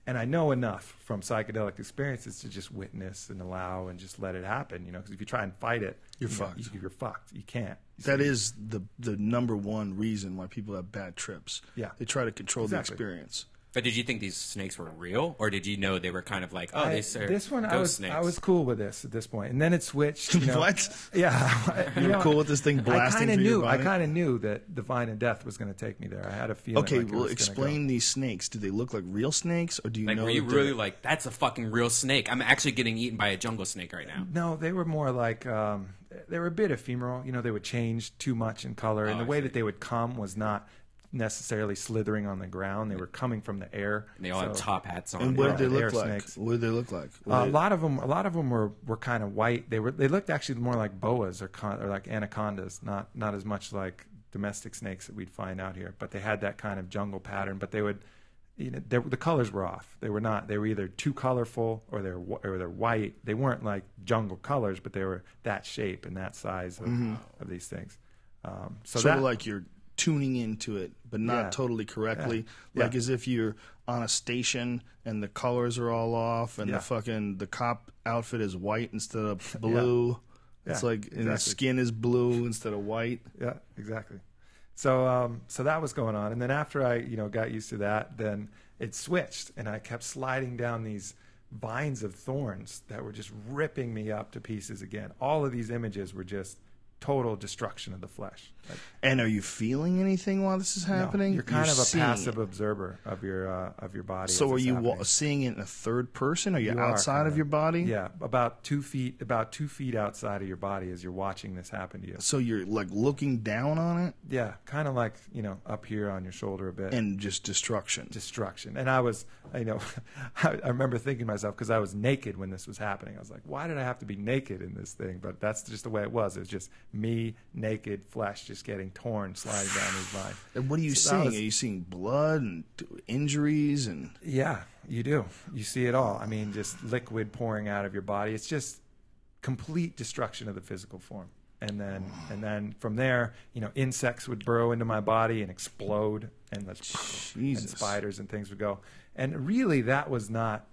And I know enough from psychedelic experiences to just witness and allow and just let it happen, you know, because if you try and fight it, you're fucked. You're fucked. You can't. That is the number one reason why people have bad trips. Yeah. They try to control the experience. But did you think these snakes were real, or did you know they were kind of like, oh, this one ghost I snakes? was cool with this at this point, and then it switched. You know, What? Yeah, You were cool with this thing blasting through your body? I kind of knew that divine and death was going to take me there. I had a feeling. Okay, like well, explain these snakes. Do they look like real snakes, or do you Like, know? were you that really like, that's a fucking real snake? I'm actually getting eaten by a jungle snake right now. No, they were more like they were a bit ephemeral. You know, they would change too much in color, and the way that they would come was not necessarily slithering on the ground. They were coming from the air. And they all had top hats on. And what did they air look like? snakes. What did they look like? A lot of them were kind of white. They looked actually more like boas or like anacondas, not as much like domestic snakes that we'd find out here. But they had that kind of jungle pattern. But they would, you know, the colors were off. They were not. They were either too colorful or they're white. They weren't like jungle colors, but they were that shape and that size of these things. So sort of like you're tuning into it, but not totally correctly. Yeah. Like as if you're on a station and the colors are all off, and Yeah. the cop outfit is white instead of blue. It's Yeah, like and the skin is blue instead of white. Yeah, exactly. So that was going on, and then after I got used to that, then it switched, and I kept sliding down these vines of thorns that were just ripping me up to pieces again. All of these images were just total destruction of the flesh. Like, And are you feeling anything while this is happening? no, you're kind of a seeing passive it. observer of your body. So as are it's you happening. seeing it in a third person? Are you You outside kinda. of your body? Yeah, about 2 feet outside of your body as you're watching this happen to you. So you're like looking down on it Yeah, kind of like up here on your shoulder a bit. and just destruction. Destruction. And I was, I remember thinking to myself, because I was naked when this was happening. I was like, why did I have to be naked in this thing? But that's just the way it was. It was just me, naked, flesh just getting torn, sliding down his line. And what are you So that seeing? was- Are you seeing blood and injuries and? Yeah, you do. You see it all. I mean, just liquid pouring out of your body. It's just complete destruction of the physical form. And then from there, insects would burrow into my body and explode, and and Jesus. spiders and things would go. And really, that was not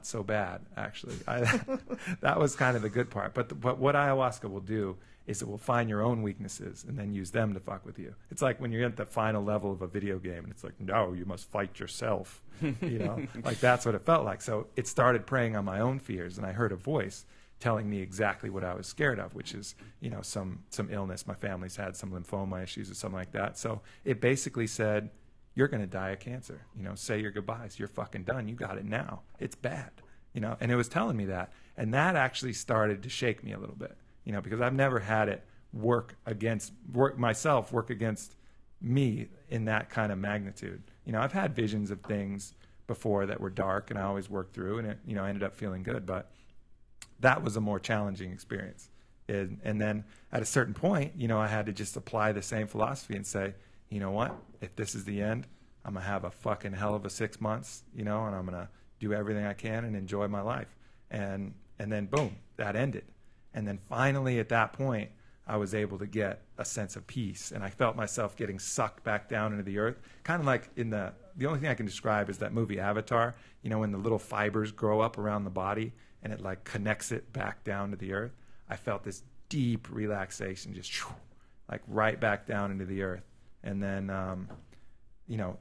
so bad, actually. That was kind of the good part. But what ayahuasca will do is it will find your own weaknesses and then use them to fuck with you. It's like when you're at the final level of a video game, and it's like, no, you must fight yourself. Like that's what it felt like. So it started preying on my own fears, and I heard a voice telling me exactly what I was scared of, which is, some illness. My family's had some lymphoma issues or something like that. So it basically said, you're going to die of cancer. Say your goodbyes. You're fucking done. You got it now. It's bad. And it was telling me that. And that actually started to shake me a little bit, because I've never had it work against me in that kind of magnitude. I've had visions of things before that were dark, and I always worked through, and it, I ended up feeling good. But that was a more challenging experience. And then at a certain point, I had to just apply the same philosophy and say, you know what? If this is the end, I'm going to have a fucking hell of a 6 months, and I'm going to do everything I can and enjoy my life. And then boom, that ended. And then finally at that point, I was able to get a sense of peace, and I felt myself getting sucked back down into the earth. Kind of like in the only thing I can describe is that movie Avatar, when the little fibers grow up around the body and it like connects it back down to the earth. I felt this deep relaxation, just like right back down into the earth. And then,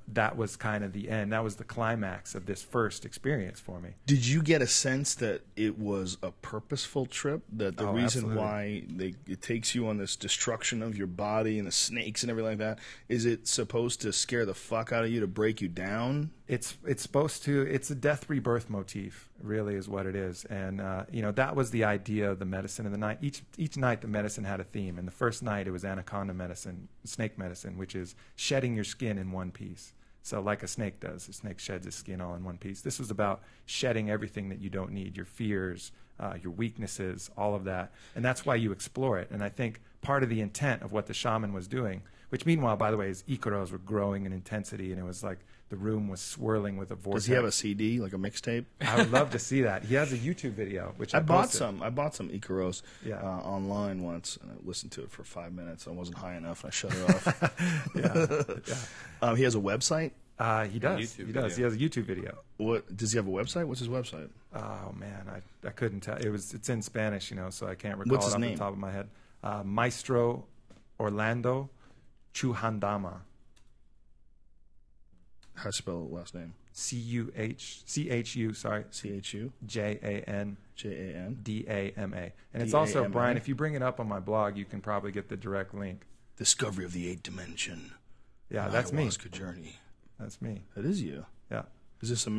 that was kind of the end. That was the climax of this first experience for me. Did you get a sense that it was a purposeful trip? That the reason absolutely. why it takes you on this destruction of your body and the snakes and everything like that, is it supposed to scare the fuck out of you, to break you down? It's supposed to. It's a death rebirth motif, really, is what it is. And that was the idea of the medicine of the night. Each night the medicine had a theme. And the first night it was anaconda medicine, snake medicine, which is shedding your skin in one piece. So like a snake does, a snake sheds its skin all in one piece. This was about shedding everything that you don't need, your fears, your weaknesses, all of that. And that's why you explore it. And I think part of the intent of what the shaman was doing, which meanwhile, by the way, his icaros were growing in intensity, and it was like the room was swirling with a vortex. Does he have a CD, like a mixtape? I would love to see that. He has a YouTube video, which I bought posted. some. I bought some Icaros Yeah. online once, and I listened to it for 5 minutes. I wasn't high enough, and I shut it off. Yeah. He has a website. He does. YouTube He does. He has a YouTube video. What does he have a website? What's his website? Oh man, I couldn't tell. It's in Spanish, so I can't recall What's his it off name? the top of my head. Maestro Orlando Chuhandama. How to spell the last name? CHU, sorry. CHU JAN JAN DAMA. And it's also, DAMA. Brian, if you bring it up on my blog, you can probably get the direct link. Discovery of the Eighth Dimension. Yeah, An that's me. Ayahuasca journey. That's me. That is you. Yeah. Is this a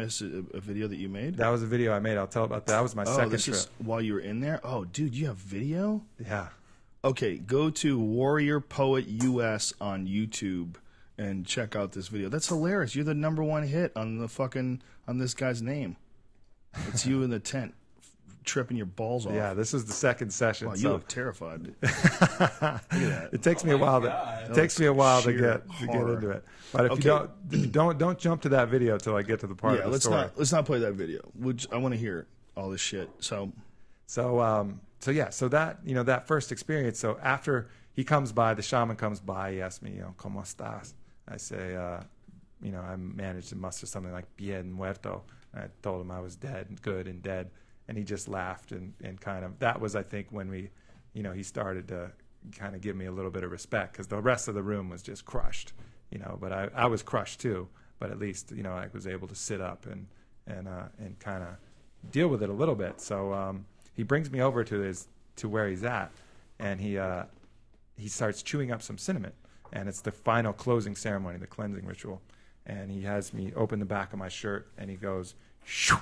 video that you made? That was a video I made. I'll tell about that. That was my second this trip. is while you were in there? Oh, dude, you have video? Yeah. Okay, go to Warrior Poet US on YouTube and check out this video. That's hilarious. You're the #1 hit on on this guy's name. It's you in the tent tripping your balls off. Yeah, this is the second session. Wow, you so look terrified. Look at that. it takes me a while to to get into it. But if you don't jump to that video till I get to the part of the story. Let's not play that video. I want to hear all this shit. So that that first experience. So after he comes by, the shaman comes by. He asks me, "Cómo estás?" I say, I managed to muster something like "bien muerto." And I told him I was dead, good and dead, and he just laughed and kind of. That was, I think, when we, he started to kind of give me a little bit of respect, because the rest of the room was just crushed, But I was crushed too. But at least I was able to sit up and kind of deal with it a little bit. So he brings me over to where he's at, and he starts chewing up some cinnamon. And it's the final closing ceremony, the cleansing ritual. And he has me open the back of my shirt, and he goes, shoo,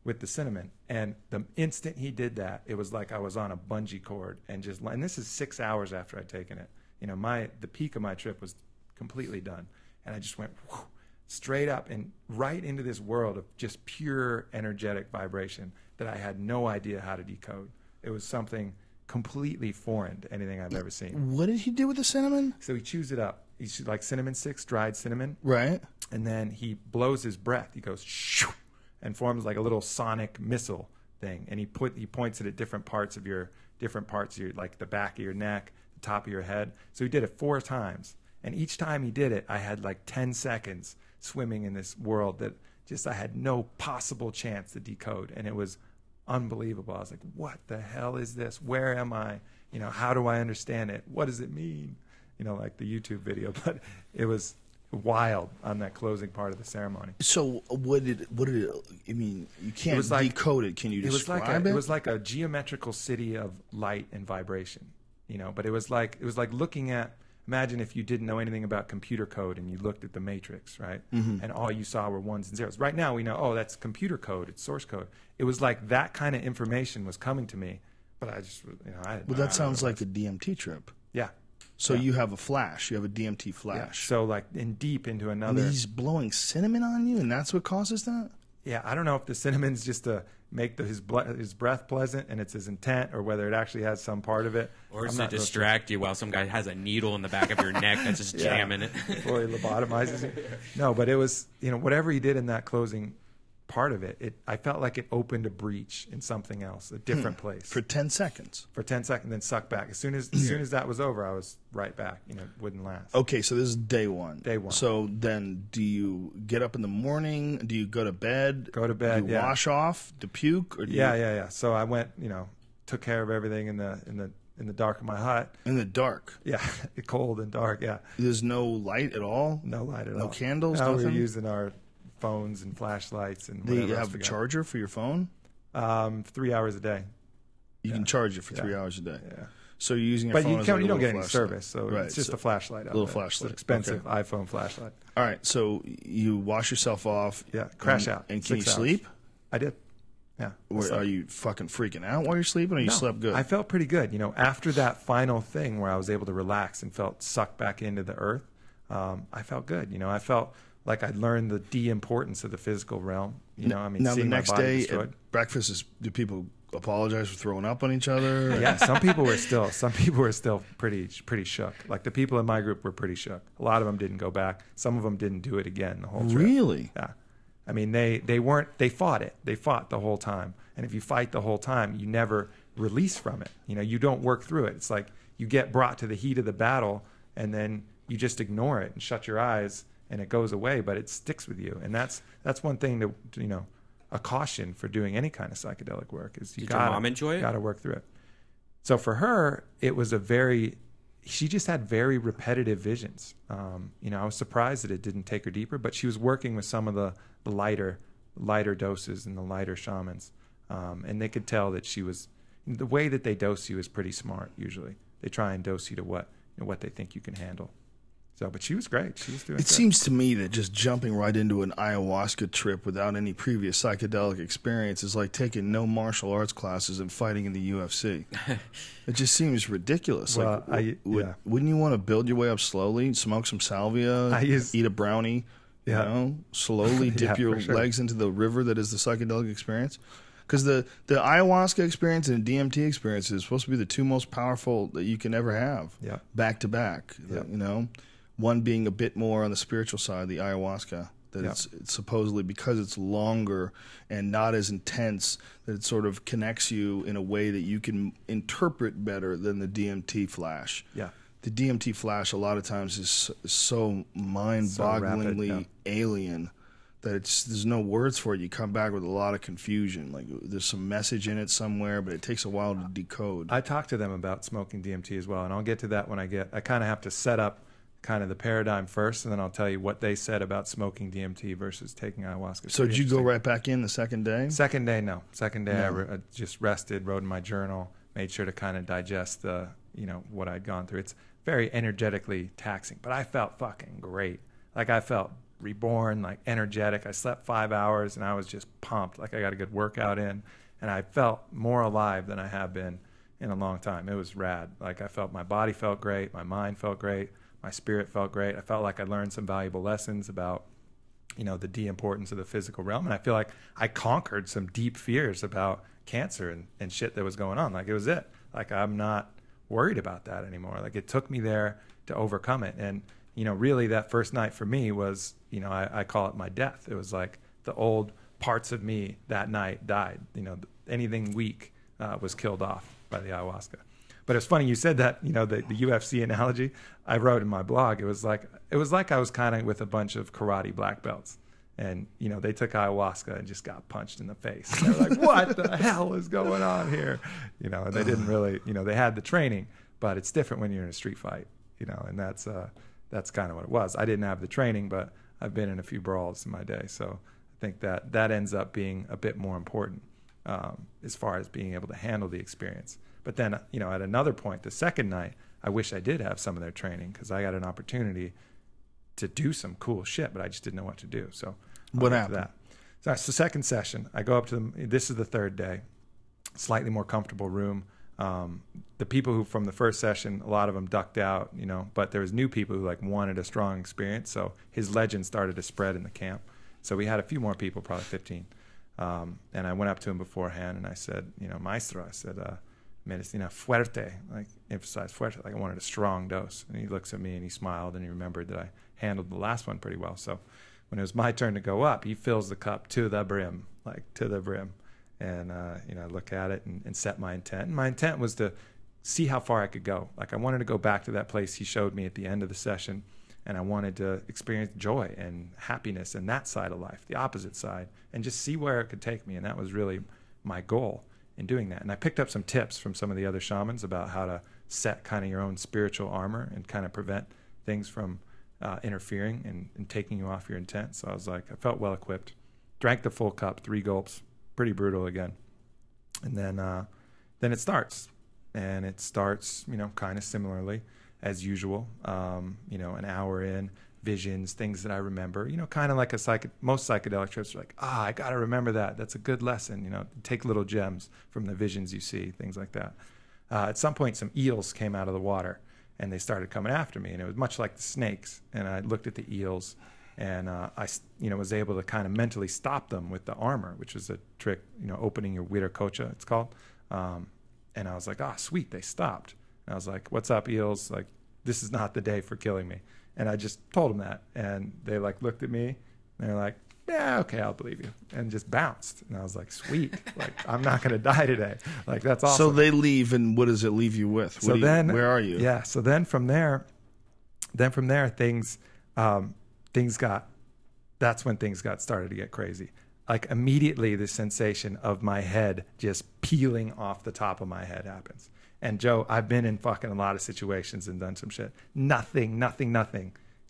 with the cinnamon. And the instant he did that, it was like I was on a bungee cord. And this is 6 hours after I'd taken it. The peak of my trip was completely done. And I just went whoo, straight up and right into this world of just pure energetic vibration that I had no idea how to decode. It was something completely foreign to anything I've ever seen. what did he do with the cinnamon? So he chews it up. He's like cinnamon sticks, dried cinnamon. Right. And then he blows his breath. He goes shoo, and forms like a little sonic missile thing. And he points it at different parts of your like the back of your neck, the top of your head. So he did it 4 times. And each time he did it, I had like 10 seconds swimming in this world that just I had no possible chance to decode. And it was unbelievable. I was like, what the hell is this? Where am I? How do I understand it? What does it mean? Like the YouTube video. But it was wild on that closing part of the ceremony. So what did it I mean, you can't decode it. Can you describe it? It was like a geometrical city of light and vibration, but it was like looking at, imagine if you didn't know anything about computer code and you looked at the matrix, right? Mm-hmm. And all you saw were ones and zeros. Right now we know, that's computer code, it's source code. It was like that kind of information was coming to me, but I just, Well, that sounds like a DMT trip. Yeah. So you have a flash. You have a DMT flash. Yeah. So like deep into another. And he's blowing cinnamon on you, and that's what causes that? Yeah, I don't know if the cinnamon's just to make his breath pleasant and it's his intent, or whether it actually has some part of it. Or is it distract you while some guy has a needle in the back of your neck that's just jamming it? Before he lobotomizes you. No, but it was, whatever he did in that closing part of it, I felt like it opened a breach in something else, a different place. For 10 seconds. For 10 seconds, then sucked back. As soon as that was over, I was right back. It wouldn't last. Okay, so this is day one. Day one. So then do you get up in the morning? Do you go to bed? Go to bed, do you wash off? To puke? Or do yeah. So I went, took care of everything in the dark of my hut. In the dark? Yeah, cold and dark, yeah. There's no light at all? No light at all. No candles? No, nothing? we were using our phones and flashlights and do whatever you else have we a got. charger for your phone? 3 hours a day. You can charge it for 3 hours a day. Yeah. So you're using your phone But as like you don't get any flashlight. service, so right. it's just a flashlight. Little flashlight. It's an expensive iPhone flashlight. All right, so you wash yourself off. Yeah, crash out. And can you 6 hours. sleep? I did. Yeah. Or are you fucking freaking out while you're sleeping, or you slept good? I felt pretty good. After that final thing where I was able to relax and felt sucked back into the earth, I felt good. I felt like I learned the de-importance of the physical realm. You know, I mean, now the seeing next my body day destroyed. at breakfast, do people apologize for throwing up on each other? Yeah, some people were still pretty shook. Like the people in my group were pretty shook. A lot of them didn't go back. Some of them didn't do it again the whole trip. Really? Yeah. I mean, they fought it. They fought the whole time. And if you fight the whole time, you never release from it. You know, you don't work through it. It's like you get brought to the heat of the battle and then you just ignore it and shut your eyes and it goes away, but it sticks with you. And that's one thing that, you know, a caution for doing any kind of psychedelic work is Did your mom enjoy it? Got to work through it. So for her, it was she just had very repetitive visions. You know, I was surprised that it didn't take her deeper, but she was working with some of the lighter doses and the lighter shamans. And they could tell that the way that they dose you is pretty smart. Usually they try and dose you to what they think you can handle. So, but she was great. She was doing. It seems to me that just jumping right into an ayahuasca trip without any previous psychedelic experience is like taking no martial arts classes and fighting in the UFC. It just seems ridiculous. Well, wouldn't you want to build your way up slowly, smoke some salvia, eat a brownie, you know, slowly dip your legs into the river that is the psychedelic experience? Because the ayahuasca experience and DMT experience is supposed to be the two most powerful that you can ever have, back to back. You know, one being a bit more on the spiritual side, the ayahuasca, that it's supposedly because it's longer and not as intense, that it sort of connects you in a way that you can interpret better than the DMT flash. Yeah. The DMT flash a lot of times is so mind-bogglingly alien that there's no words for it. You come back with a lot of confusion. Like there's some message in it somewhere, but it takes a while to decode. I talked to them about smoking DMT as well, and I'll get to that when I kind of have to set up kind of the paradigm first, and then I'll tell you what they said about smoking DMT versus taking ayahuasca. So did you go right back in the second day? Second day, no. Second day, I just rested, wrote in my journal, made sure to kind of digest what I'd gone through. It's very energetically taxing, but I felt fucking great. Like I felt reborn, like energetic. I slept 5 hours and I was just pumped. Like I got a good workout in, and I felt more alive than I have been in a long time. It was rad. Like I felt my body felt great, my mind felt great, my spirit felt great. I felt like I learned some valuable lessons about, you know, the de-importance of the physical realm. And I feel like I conquered some deep fears about cancer and shit that was going on. Like it was it. Like I'm not worried about that anymore. Like it took me there to overcome it. And, you know, really that first night for me was, you know, I call it my death. It was like the old parts of me that night died. You know, anything weak was killed off by the ayahuasca. But it's funny you said that, you know, the UFC analogy I wrote in my blog. It was like I was kind of with a bunch of karate black belts, and you know they took ayahuasca and just got punched in the face. And they were like, "What the hell is going on here?" You know, and they didn't really, you know, they had the training, but it's different when you're in a street fight, you know, and that's kind of what it was. I didn't have the training, but I've been in a few brawls in my day, so I think that ends up being a bit more important as far as being able to handle the experience. But then, you know, at another point, the second night, I wish I did have some of their training because I got an opportunity to do some cool shit, but I just didn't know what to do. So what happened? So it's the second session. I go up to them. This is the third day. Slightly more comfortable room. The people who from the first session, a lot of them ducked out, you know, but there was new people who like wanted a strong experience. So his legend started to spread in the camp. So we had a few more people, probably 15. And I went up to him beforehand and I said, you know, maestro, I said, medicina fuerte, like emphasize fuerte, like I wanted a strong dose. And he looks at me and he smiled and he remembered that I handled the last one pretty well. So when it was my turn to go up, he fills the cup to the brim, like to the brim. And, you know, I look at it and set my intent. And my intent was to see how far I could go. Like I wanted to go back to that place he showed me at the end of the session. And I wanted to experience joy and happiness and that side of life, the opposite side, and just see where it could take me. And that was really my goal in doing that. And I picked up some tips from some of the other shamans about how to set kind of your own spiritual armor and kind of prevent things from interfering and taking you off your intent. So I was like, I felt well equipped. Drank the full cup, 3 gulps, pretty brutal again. And then it starts. And it starts, you know, kind of similarly as usual. You know, an hour in, visions, things that I remember, you know, kind of like most psychedelic trips are like, I got to remember that. That's a good lesson, you know, take little gems from the visions you see, things like that. At some point, some eels came out of the water and they started coming after me. And it was much like the snakes. And I looked at the eels And was able to kind of mentally stop them with the armor, which was a trick, opening your Wiracocha, it's called. And I was like, sweet, they stopped. And I was like, what's up, eels? Like, this is not the day for killing me. And I just told them that. And they like looked at me and they're like, yeah, okay, I'll believe you. And just bounced. And I was like, sweet, like, I'm not going to die today. Like, that's awesome. So they leave, and what does it leave you with? Where are you? Yeah. So then from there, that's when things got started to get crazy. Like, immediately the sensation of my head just peeling off the top of my head happens. And Joe, I've been in fucking a lot of situations and done some shit. Nothing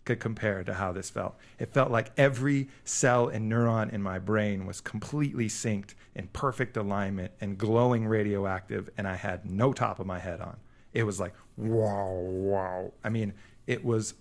could compare to how this felt. It felt like every cell and neuron in my brain was completely synced in perfect alignment and glowing radioactive, and I had no top of my head on. It was like, wow. I mean, it was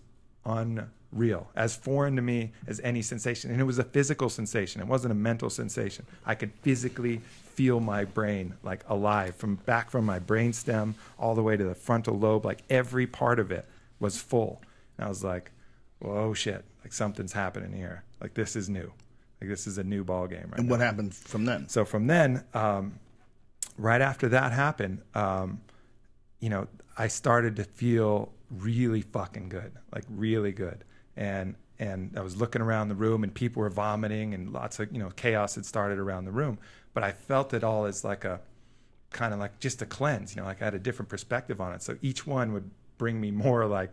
unreal, as foreign to me as any sensation. And it was a physical sensation. It wasn't a mental sensation. I could physically feel my brain like alive, from my brain stem all the way to the frontal lobe. Like, every part of it was full. And I was like, whoa, shit, like, something's happening here. Like, this is new. Like, this is a new ball game right And now. what happened from then? So from then, right after that happened, I started to feel really fucking good, like really good. And I was looking around the room, and people were vomiting, and lots of, chaos had started around the room. But I felt it all as like a kind of like just a cleanse, like I had a different perspective on it. So each one would bring me more like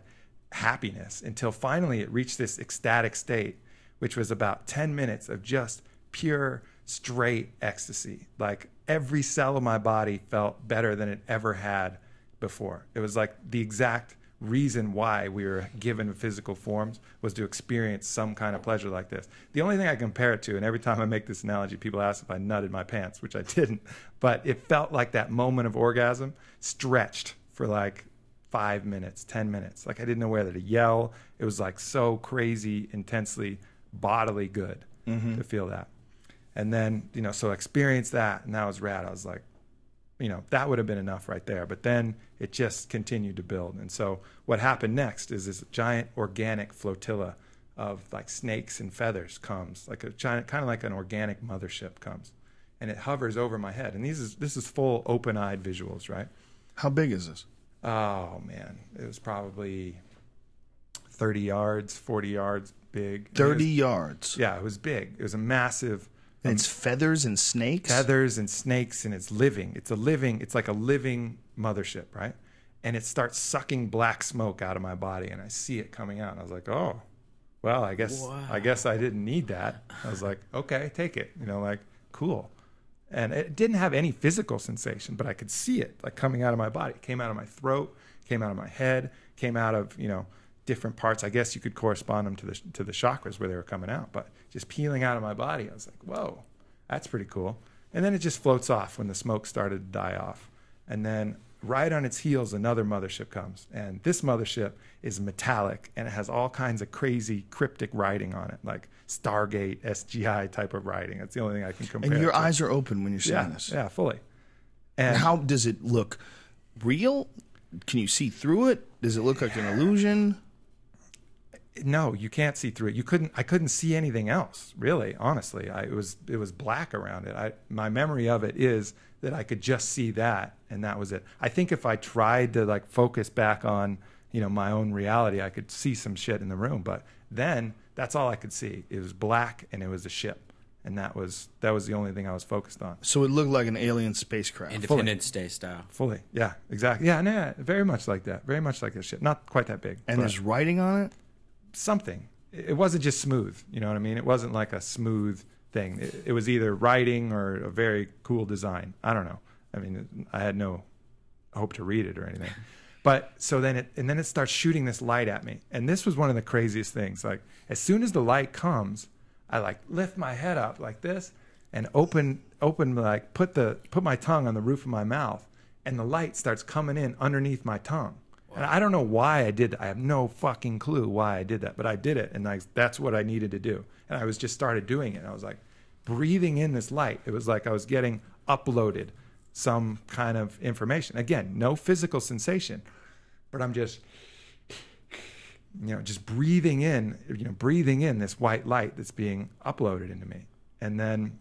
happiness, until finally it reached this ecstatic state, which was about 10 minutes of just pure, straight ecstasy. Like, every cell of my body felt better than it ever had before. It was like the exact reason why we were given physical forms was to experience some kind of pleasure like this. The only thing I compare it to, and every time I make this analogy, people ask if I nutted my pants, which I didn't, but it felt like that moment of orgasm stretched for like 5 minutes, 10 minutes. Like, I didn't know whether to yell. It was like so crazy, intensely bodily good to feel that. And then, so I experienced that, and that was rad. I was like, that would have been enough right there. But then it just continued to build. And so what happened next is this giant organic flotilla of like snakes and feathers comes, like a giant, kind of like an organic mothership comes, and it hovers over my head. And this is full open-eyed visuals, right? How big is this? Oh man, it was probably 30 yards, 40 yards big. 30 yards. Yeah, it was big. It was a massive. And it's feathers and snakes? Feathers and snakes, and it's living. It's like a living mothership, right? And it starts sucking black smoke out of my body, and I see it coming out. And I was like, oh, well, I guess I didn't need that. I was like, okay, take it. Like, cool. And it didn't have any physical sensation, but I could see it like coming out of my body. It came out of my throat, came out of my head, came out of, different parts. I guess you could correspond them to the chakras where they were coming out, but just peeling out of my body, I was like, whoa, that's pretty cool. And then it just floats off when the smoke started to die off. And then right on its heels, another mothership comes. And this mothership is metallic, and it has all kinds of crazy cryptic writing on it, like Stargate, SGI type of writing. That's the only thing I can compare. And your it to. eyes are open when you're seeing this. Yeah, fully. And how does it look? Real? Can you see through it? Does it look like an illusion? No, you can't see through it. I couldn't see anything else, really, honestly. It was black around it. My memory of it is that I could just see that, and that was it. I think if I tried to like focus back on, my own reality, I could see some shit in the room, but then that's all I could see. It was black, and it was a ship, and that was the only thing I was focused on. So it looked like an alien spacecraft. Independence Day style. Fully. Yeah, exactly. Yeah, no, very much like that. Very much like that shit. Not quite that big. And there's writing on it? Something. It wasn't just smooth, you know what I mean? It wasn't like a smooth thing. It was either writing or a very cool design. I don't know. I mean, I had no hope to read it or anything. But so then it starts shooting this light at me. And this was one of the craziest things. Like, as soon as the light comes, I like lift my head up like this and open like put my tongue on the roof of my mouth, and the light starts coming in underneath my tongue. And I don't know why I did that. I have no fucking clue why I did that, but I did it, and that's what I needed to do. And I just started doing it. I was like breathing in this light. It was like I was getting uploaded some kind of information. Again, no physical sensation, but I'm just just breathing in this white light that's being uploaded into me. And then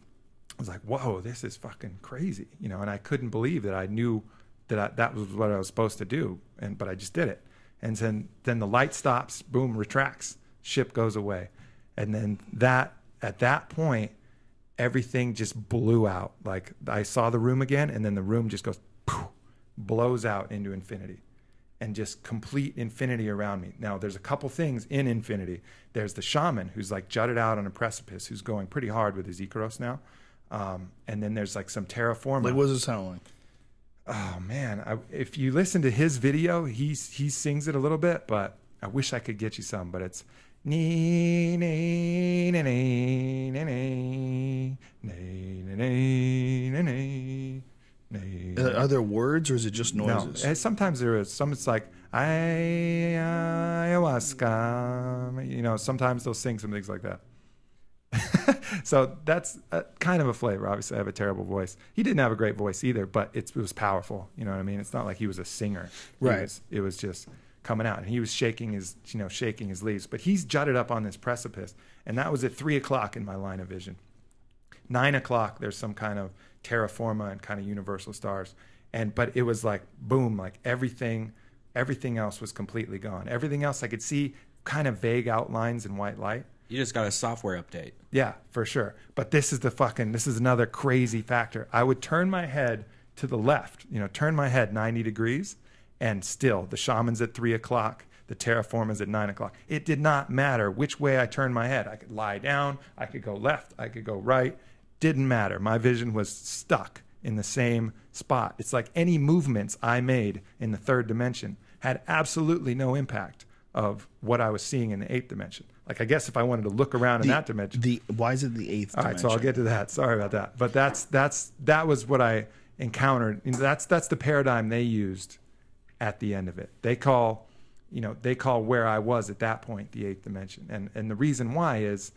I was like, whoa, this is fucking crazy, and I couldn't believe that I knew that was what I was supposed to do, but I just did it. And then the light stops, boom, retracts, ship goes away. And then at that point, everything just blew out. Like I saw the room again, and then the room just goes, poof, blows out into infinity, and just complete infinity around me. Now there's a couple things in infinity. There's the shaman who's like jutted out on a precipice, who's going pretty hard with his Icaros now. And then there's like some terraforma. Like, what does it sound like? Oh man, if you listen to his video, he sings it a little bit, but I wish I could get you some. But it's nee nee nee nee nee nee nee nee nee. Are there words, or is it just noises? No, sometimes there is. Some it's like ayahuasca. Sometimes they'll sing some things like that. So that's kind of a flavor. Obviously, I have a terrible voice. He didn't have a great voice either, but it was powerful. You know what I mean? It's not like he was a singer. Right. It was just coming out, and he was shaking his leaves. But he's jutted up on this precipice, and that was at 3:00 in my line of vision. 9:00, there's some kind of terraforma and kind of universal stars, but it was like boom, like everything else was completely gone. Everything else I could see kind of vague outlines in white light. You just got a software update. Yeah, for sure. But this is another crazy factor. I would turn my head to the left, turn my head 90 degrees, and still the shaman's at 3:00, the terraforma's at 9:00. It did not matter which way I turned my head. I could lie down, I could go left, I could go right. Didn't matter. My vision was stuck in the same spot. It's like any movements I made in the third dimension had absolutely no impact of what I was seeing in the eighth dimension. Like, I guess if I wanted to look around in that dimension. Why is it the eighth dimension? All right, so I'll get to that. Sorry about that. But that was what I encountered. That's the paradigm they used at the end of it. They call where I was at that point the eighth dimension. And the reason why is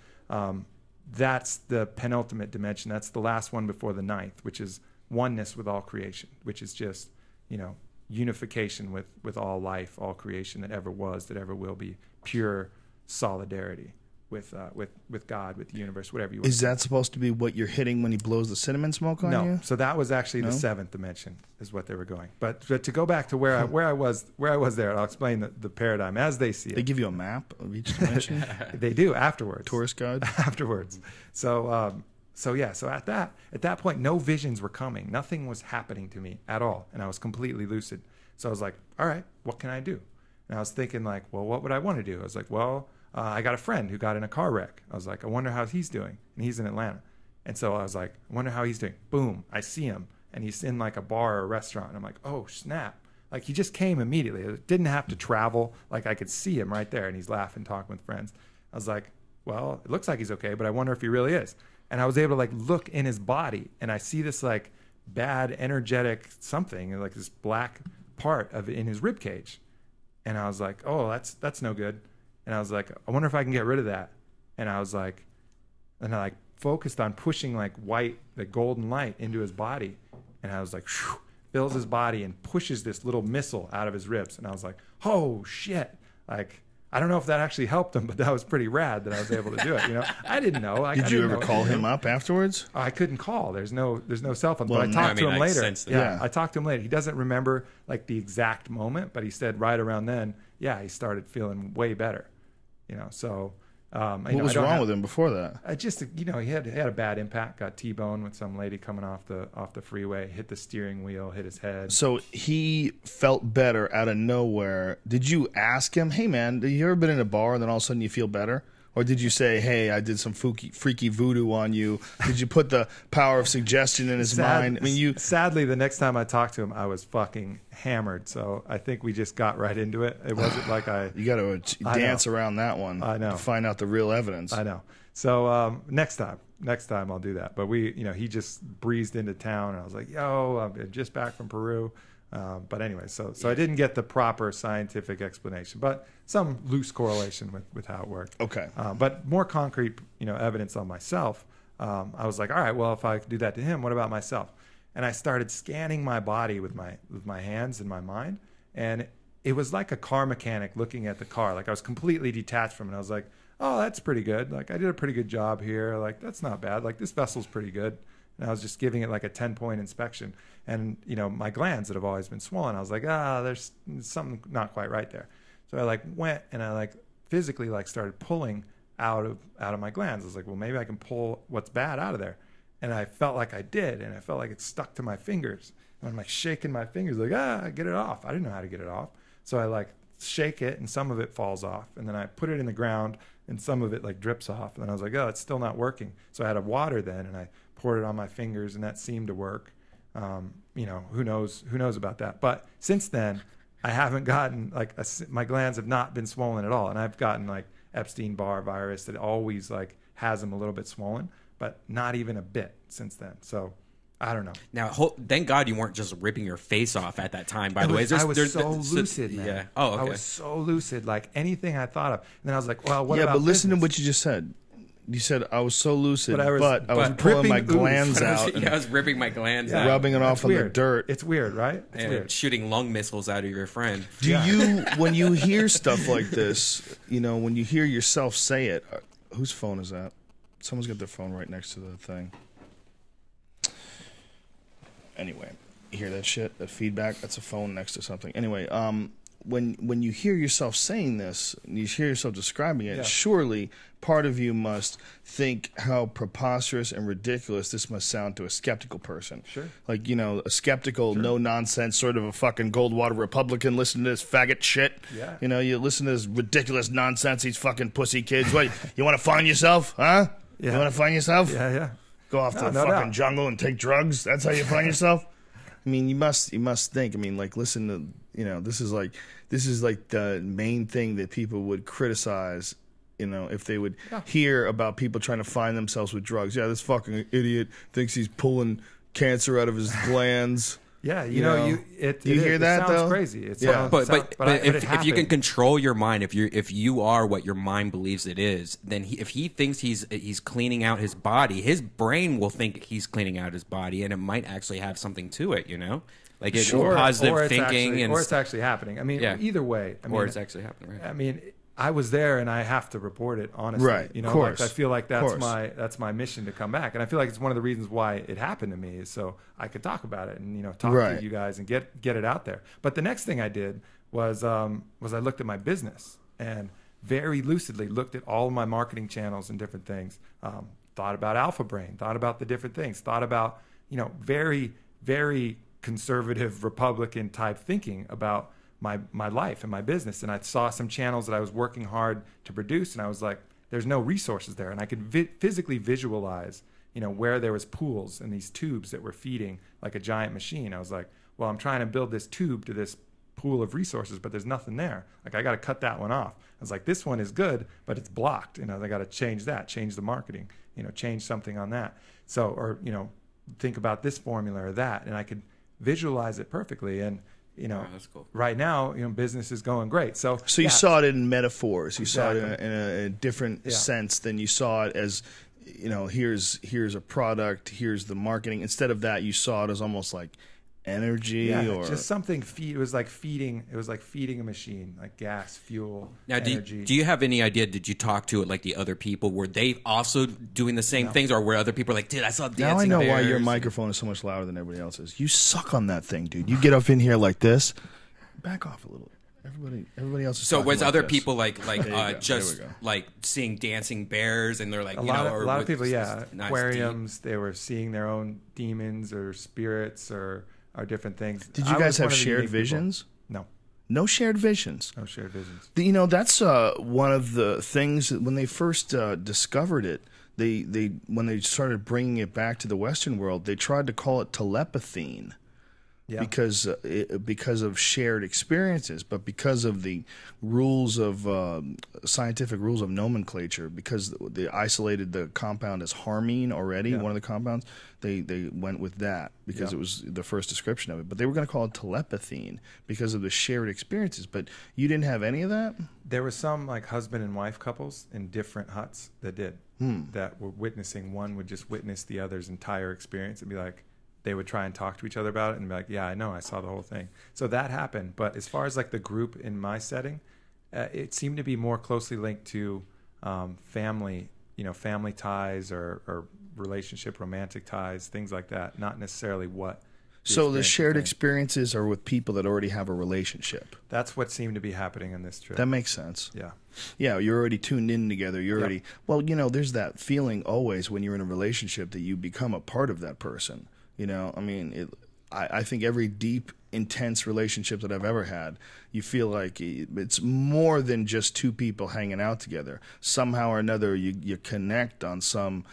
that's the penultimate dimension. That's the last one before the ninth, which is oneness with all creation, which is just, unification with all life, all creation that ever was, that ever will be, pure solidarity with God, with the universe, whatever you want. Is that supposed to be what you're hitting when he blows the cinnamon smoke on you? No. So that was actually the seventh dimension is what they were going. But to go back to where I was there, I'll explain the paradigm as they see it. They give you a map of each dimension? They do afterwards. Tourist guide? Afterwards. So at that point, no visions were coming. Nothing was happening to me at all. And I was completely lucid. So I was like, all right, what can I do? And I was thinking like, well, what would I want to do? I was like, well, I got a friend who got in a car wreck. I was like, I wonder how he's doing. And he's in Atlanta. And so I was like, I wonder how he's doing. Boom, I see him. And he's in like a bar or a restaurant. And I'm like, oh, snap. Like he just came immediately. It didn't have to travel. Like I could see him right there. And he's laughing, talking with friends. I was like, well, it looks like he's okay, but I wonder if he really is. And I was able to like look in his body. And I see this like bad energetic something, like this black part of it in his rib cage. And I was like, oh, that's no good. And I was like, I wonder if I can get rid of that. And I was like, and I like focused on pushing like the golden light into his body. And I was like, shoo, fills his body and pushes this little missile out of his ribs. And I was like, oh shit. Like, I don't know if that actually helped him, but that was pretty rad that I was able to do it. I didn't know. Did you ever call him up afterwards? I couldn't call. There's no cell phone. Well, but I talked to him later. Yeah, I talked to him later. He doesn't remember like the exact moment, but he said right around then, yeah, he started feeling way better. So what was wrong with him before that? I just, he had a bad impact. Got T-boned with some lady coming off the freeway. Hit the steering wheel. Hit his head. So he felt better out of nowhere. Did you ask him, "Hey man, have you ever been in a bar and then all of a sudden you feel better?" Or did you say, "Hey, I did some freaky voodoo on you"? Did you put the power of suggestion in his mind? I mean, sadly, the next time I talked to him, I was fucking hammered. So I think we just got right into it. It wasn't like You got to dance around that one. I know. To find out the real evidence. I know. So next time I'll do that. But he just breezed into town, and I was like, "Yo, I'm just back from Peru." But anyway, so I didn't get the proper scientific explanation, but some loose correlation with how it worked. Okay. But more concrete, evidence on myself. I was like, all right, well, if I could do that to him, what about myself? And I started scanning my body with my hands and my mind, and it was like a car mechanic looking at the car. Like I was completely detached from it. I was like, oh, that's pretty good. Like I did a pretty good job here. Like that's not bad. Like this vessel's pretty good. And I was just giving it like a 10-point inspection. And, you know, my glands that have always been swollen, I was like, there's something not quite right there. So I like went and I like physically like started pulling out of my glands. I was like, well, maybe I can pull what's bad out of there. And I felt like I did. And I felt like it stuck to my fingers. And I'm like shaking my fingers like, get it off. I didn't know how to get it off. So I like shake it and some of it falls off. And then I put it in the ground and some of it like drips off. And then I was like, oh, it's still not working. So I had a water then and I poured it on my fingers and that seemed to work. You know, who knows about that. But since then, I haven't gotten like my glands have not been swollen at all. And I've gotten like Epstein-Barr virus that always like has them a little bit swollen, but not even a bit since then. So I don't know. Now, thank God you weren't just ripping your face off at that time. By the way, I was so lucid, man. Yeah. Oh, okay. I was so lucid, like anything I thought of. And then I was like, well, what about but listen business? to what you just said. You said I was so lucid, but I was pulling ripping my ooze. glands out, I was ripping my glands out, rubbing it off on the weird. dirt. It's weird, right? It's and weird. shooting lung missiles out of your friend. Do you, when you hear stuff like this, you know, when you hear yourself say it, whose phone is that? Someone's got their phone right next to the thing. Anyway, you hear that shit? That feedback? That's a phone next to something. Anyway, when you hear yourself saying this, you hear yourself describing it, surely part of you must think how preposterous and ridiculous this must sound to a skeptical person. Sure. Like, you know, a skeptical, no-nonsense sort of a fucking Goldwater Republican, listen to this faggot shit. Yeah. You know, you listen to this ridiculous nonsense, these fucking pussy kids. What, you want to find yourself, huh? Yeah. You want to find yourself? Yeah. Go off to the no fucking doubt. jungle and take drugs? That's how you find yourself? I mean, you must think. I mean, like, listen to, you know, this is like the main thing that people would criticize, you know, if they would hear about people trying to find themselves with drugs. Yeah, this fucking idiot thinks he's pulling cancer out of his glands. Yeah, you know, you hear that, it sounds though? crazy. It Yeah. sounds, But it if you can happened. control your mind, if you are what your mind believes it is, then if he thinks he's cleaning out his body, his brain will think he's cleaning out his body, and it might actually have something to it. You know, like it's positive or it's thinking, actually, and or it's actually happening. I mean, either way. I mean, or it's actually happening. Right. I mean, I was there, and I have to report it honestly. Right, You know, of course. like I feel like that's my mission to come back, and I feel like it's one of the reasons why it happened to me is so I could talk about it and talk to you guys and get it out there. But the next thing I did was I looked at my business and very lucidly looked at all of my marketing channels and different things. Thought about Alpha Brain, thought about the different things, thought about very very conservative Republican type thinking about my life and my business. And I saw some channels that I was working hard to produce, and I was like, there's no resources there. And I could physically visualize, where there was pools and these tubes that were feeding like a giant machine. I was like, well, I'm trying to build this tube to this pool of resources, but there's nothing there. Like, I got to cut that one off. I was like, this one is good, but it's blocked. I got to change that, change the marketing, change something on that. So, or, think about this formula or that. And I could visualize it perfectly. And, that's cool. Right now, business is going great. So you saw it in metaphors. You Exactly. saw it in a different sense than you saw it as, here's a product, here's the marketing. Instead of that, you saw it as almost like energy or just something. It was like feeding a machine, like gas, fuel, Now, energy. do you have any idea? Did you talk to it like the other people? Were they also doing the same things, or were other people like, dude, I saw dancing Now I know why bears? your microphone is so much louder than everybody else's. You suck on that thing, dude. You get up in here like this. Back off a little. Everybody else is So talking was like other this. people like There we go. like seeing dancing bears, and they're like a lot of people, nice aquariums. They were seeing their own demons or spirits or different things. Did you I guys was one have of the shared unique people. visions? No, No shared visions. no shared visions. That's one of the things that when they first discovered it, when they started bringing it back to the Western world, they tried to call it telepathine. Yeah. Because of shared experiences, but because of the rules of scientific rules of nomenclature, because they isolated the compound as harmine already, one of the compounds, they went with that because it was the first description of it. But they were going to call it telepathine because of the shared experiences. But you didn't have any of that? There were some like husband and wife couples in different huts that did that were witnessing. One would just witness the other's entire experience and be like, they would try and talk to each other about it and be like, yeah, I know, I saw the whole thing. So that happened. But as far as like the group in my setting, it seemed to be more closely linked to family, family ties or relationship, romantic ties, things like that. Not necessarily what. So the shared experiences are with people that already have a relationship. That's what seemed to be happening in this trip. That makes sense. Yeah. Yeah, you're already tuned in together. You're already, well, there's that feeling always when you're in a relationship that you become a part of that person. I mean, I think every deep, intense relationship that I've ever had, you feel like it's more than just two people hanging out together. Somehow or another, you connect on some,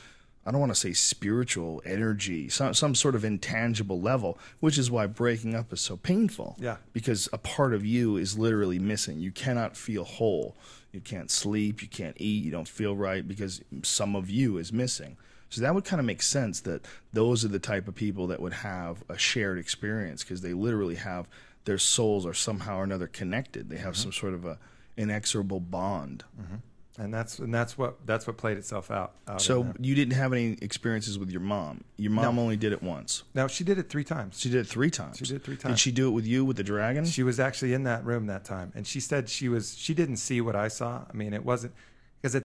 I don't want to say spiritual energy, some sort of intangible level, which is why breaking up is so painful. Yeah. Because a part of you is literally missing. You cannot feel whole. You can't sleep. You can't eat. You don't feel right because some of you is missing. So that would kind of make sense that those are the type of people that would have a shared experience because they literally have their souls are somehow or another connected. They have some sort of a inexorable bond. Mm-hmm. And that's what played itself out. So you didn't have any experiences with your mom. Your mom only did it once. No, she did it 3 times. She did it 3 times. She did it 3 times. Did she do it with you with the dragon? She was actually in that room that time, and she said she didn't see what I saw. I mean, it wasn't because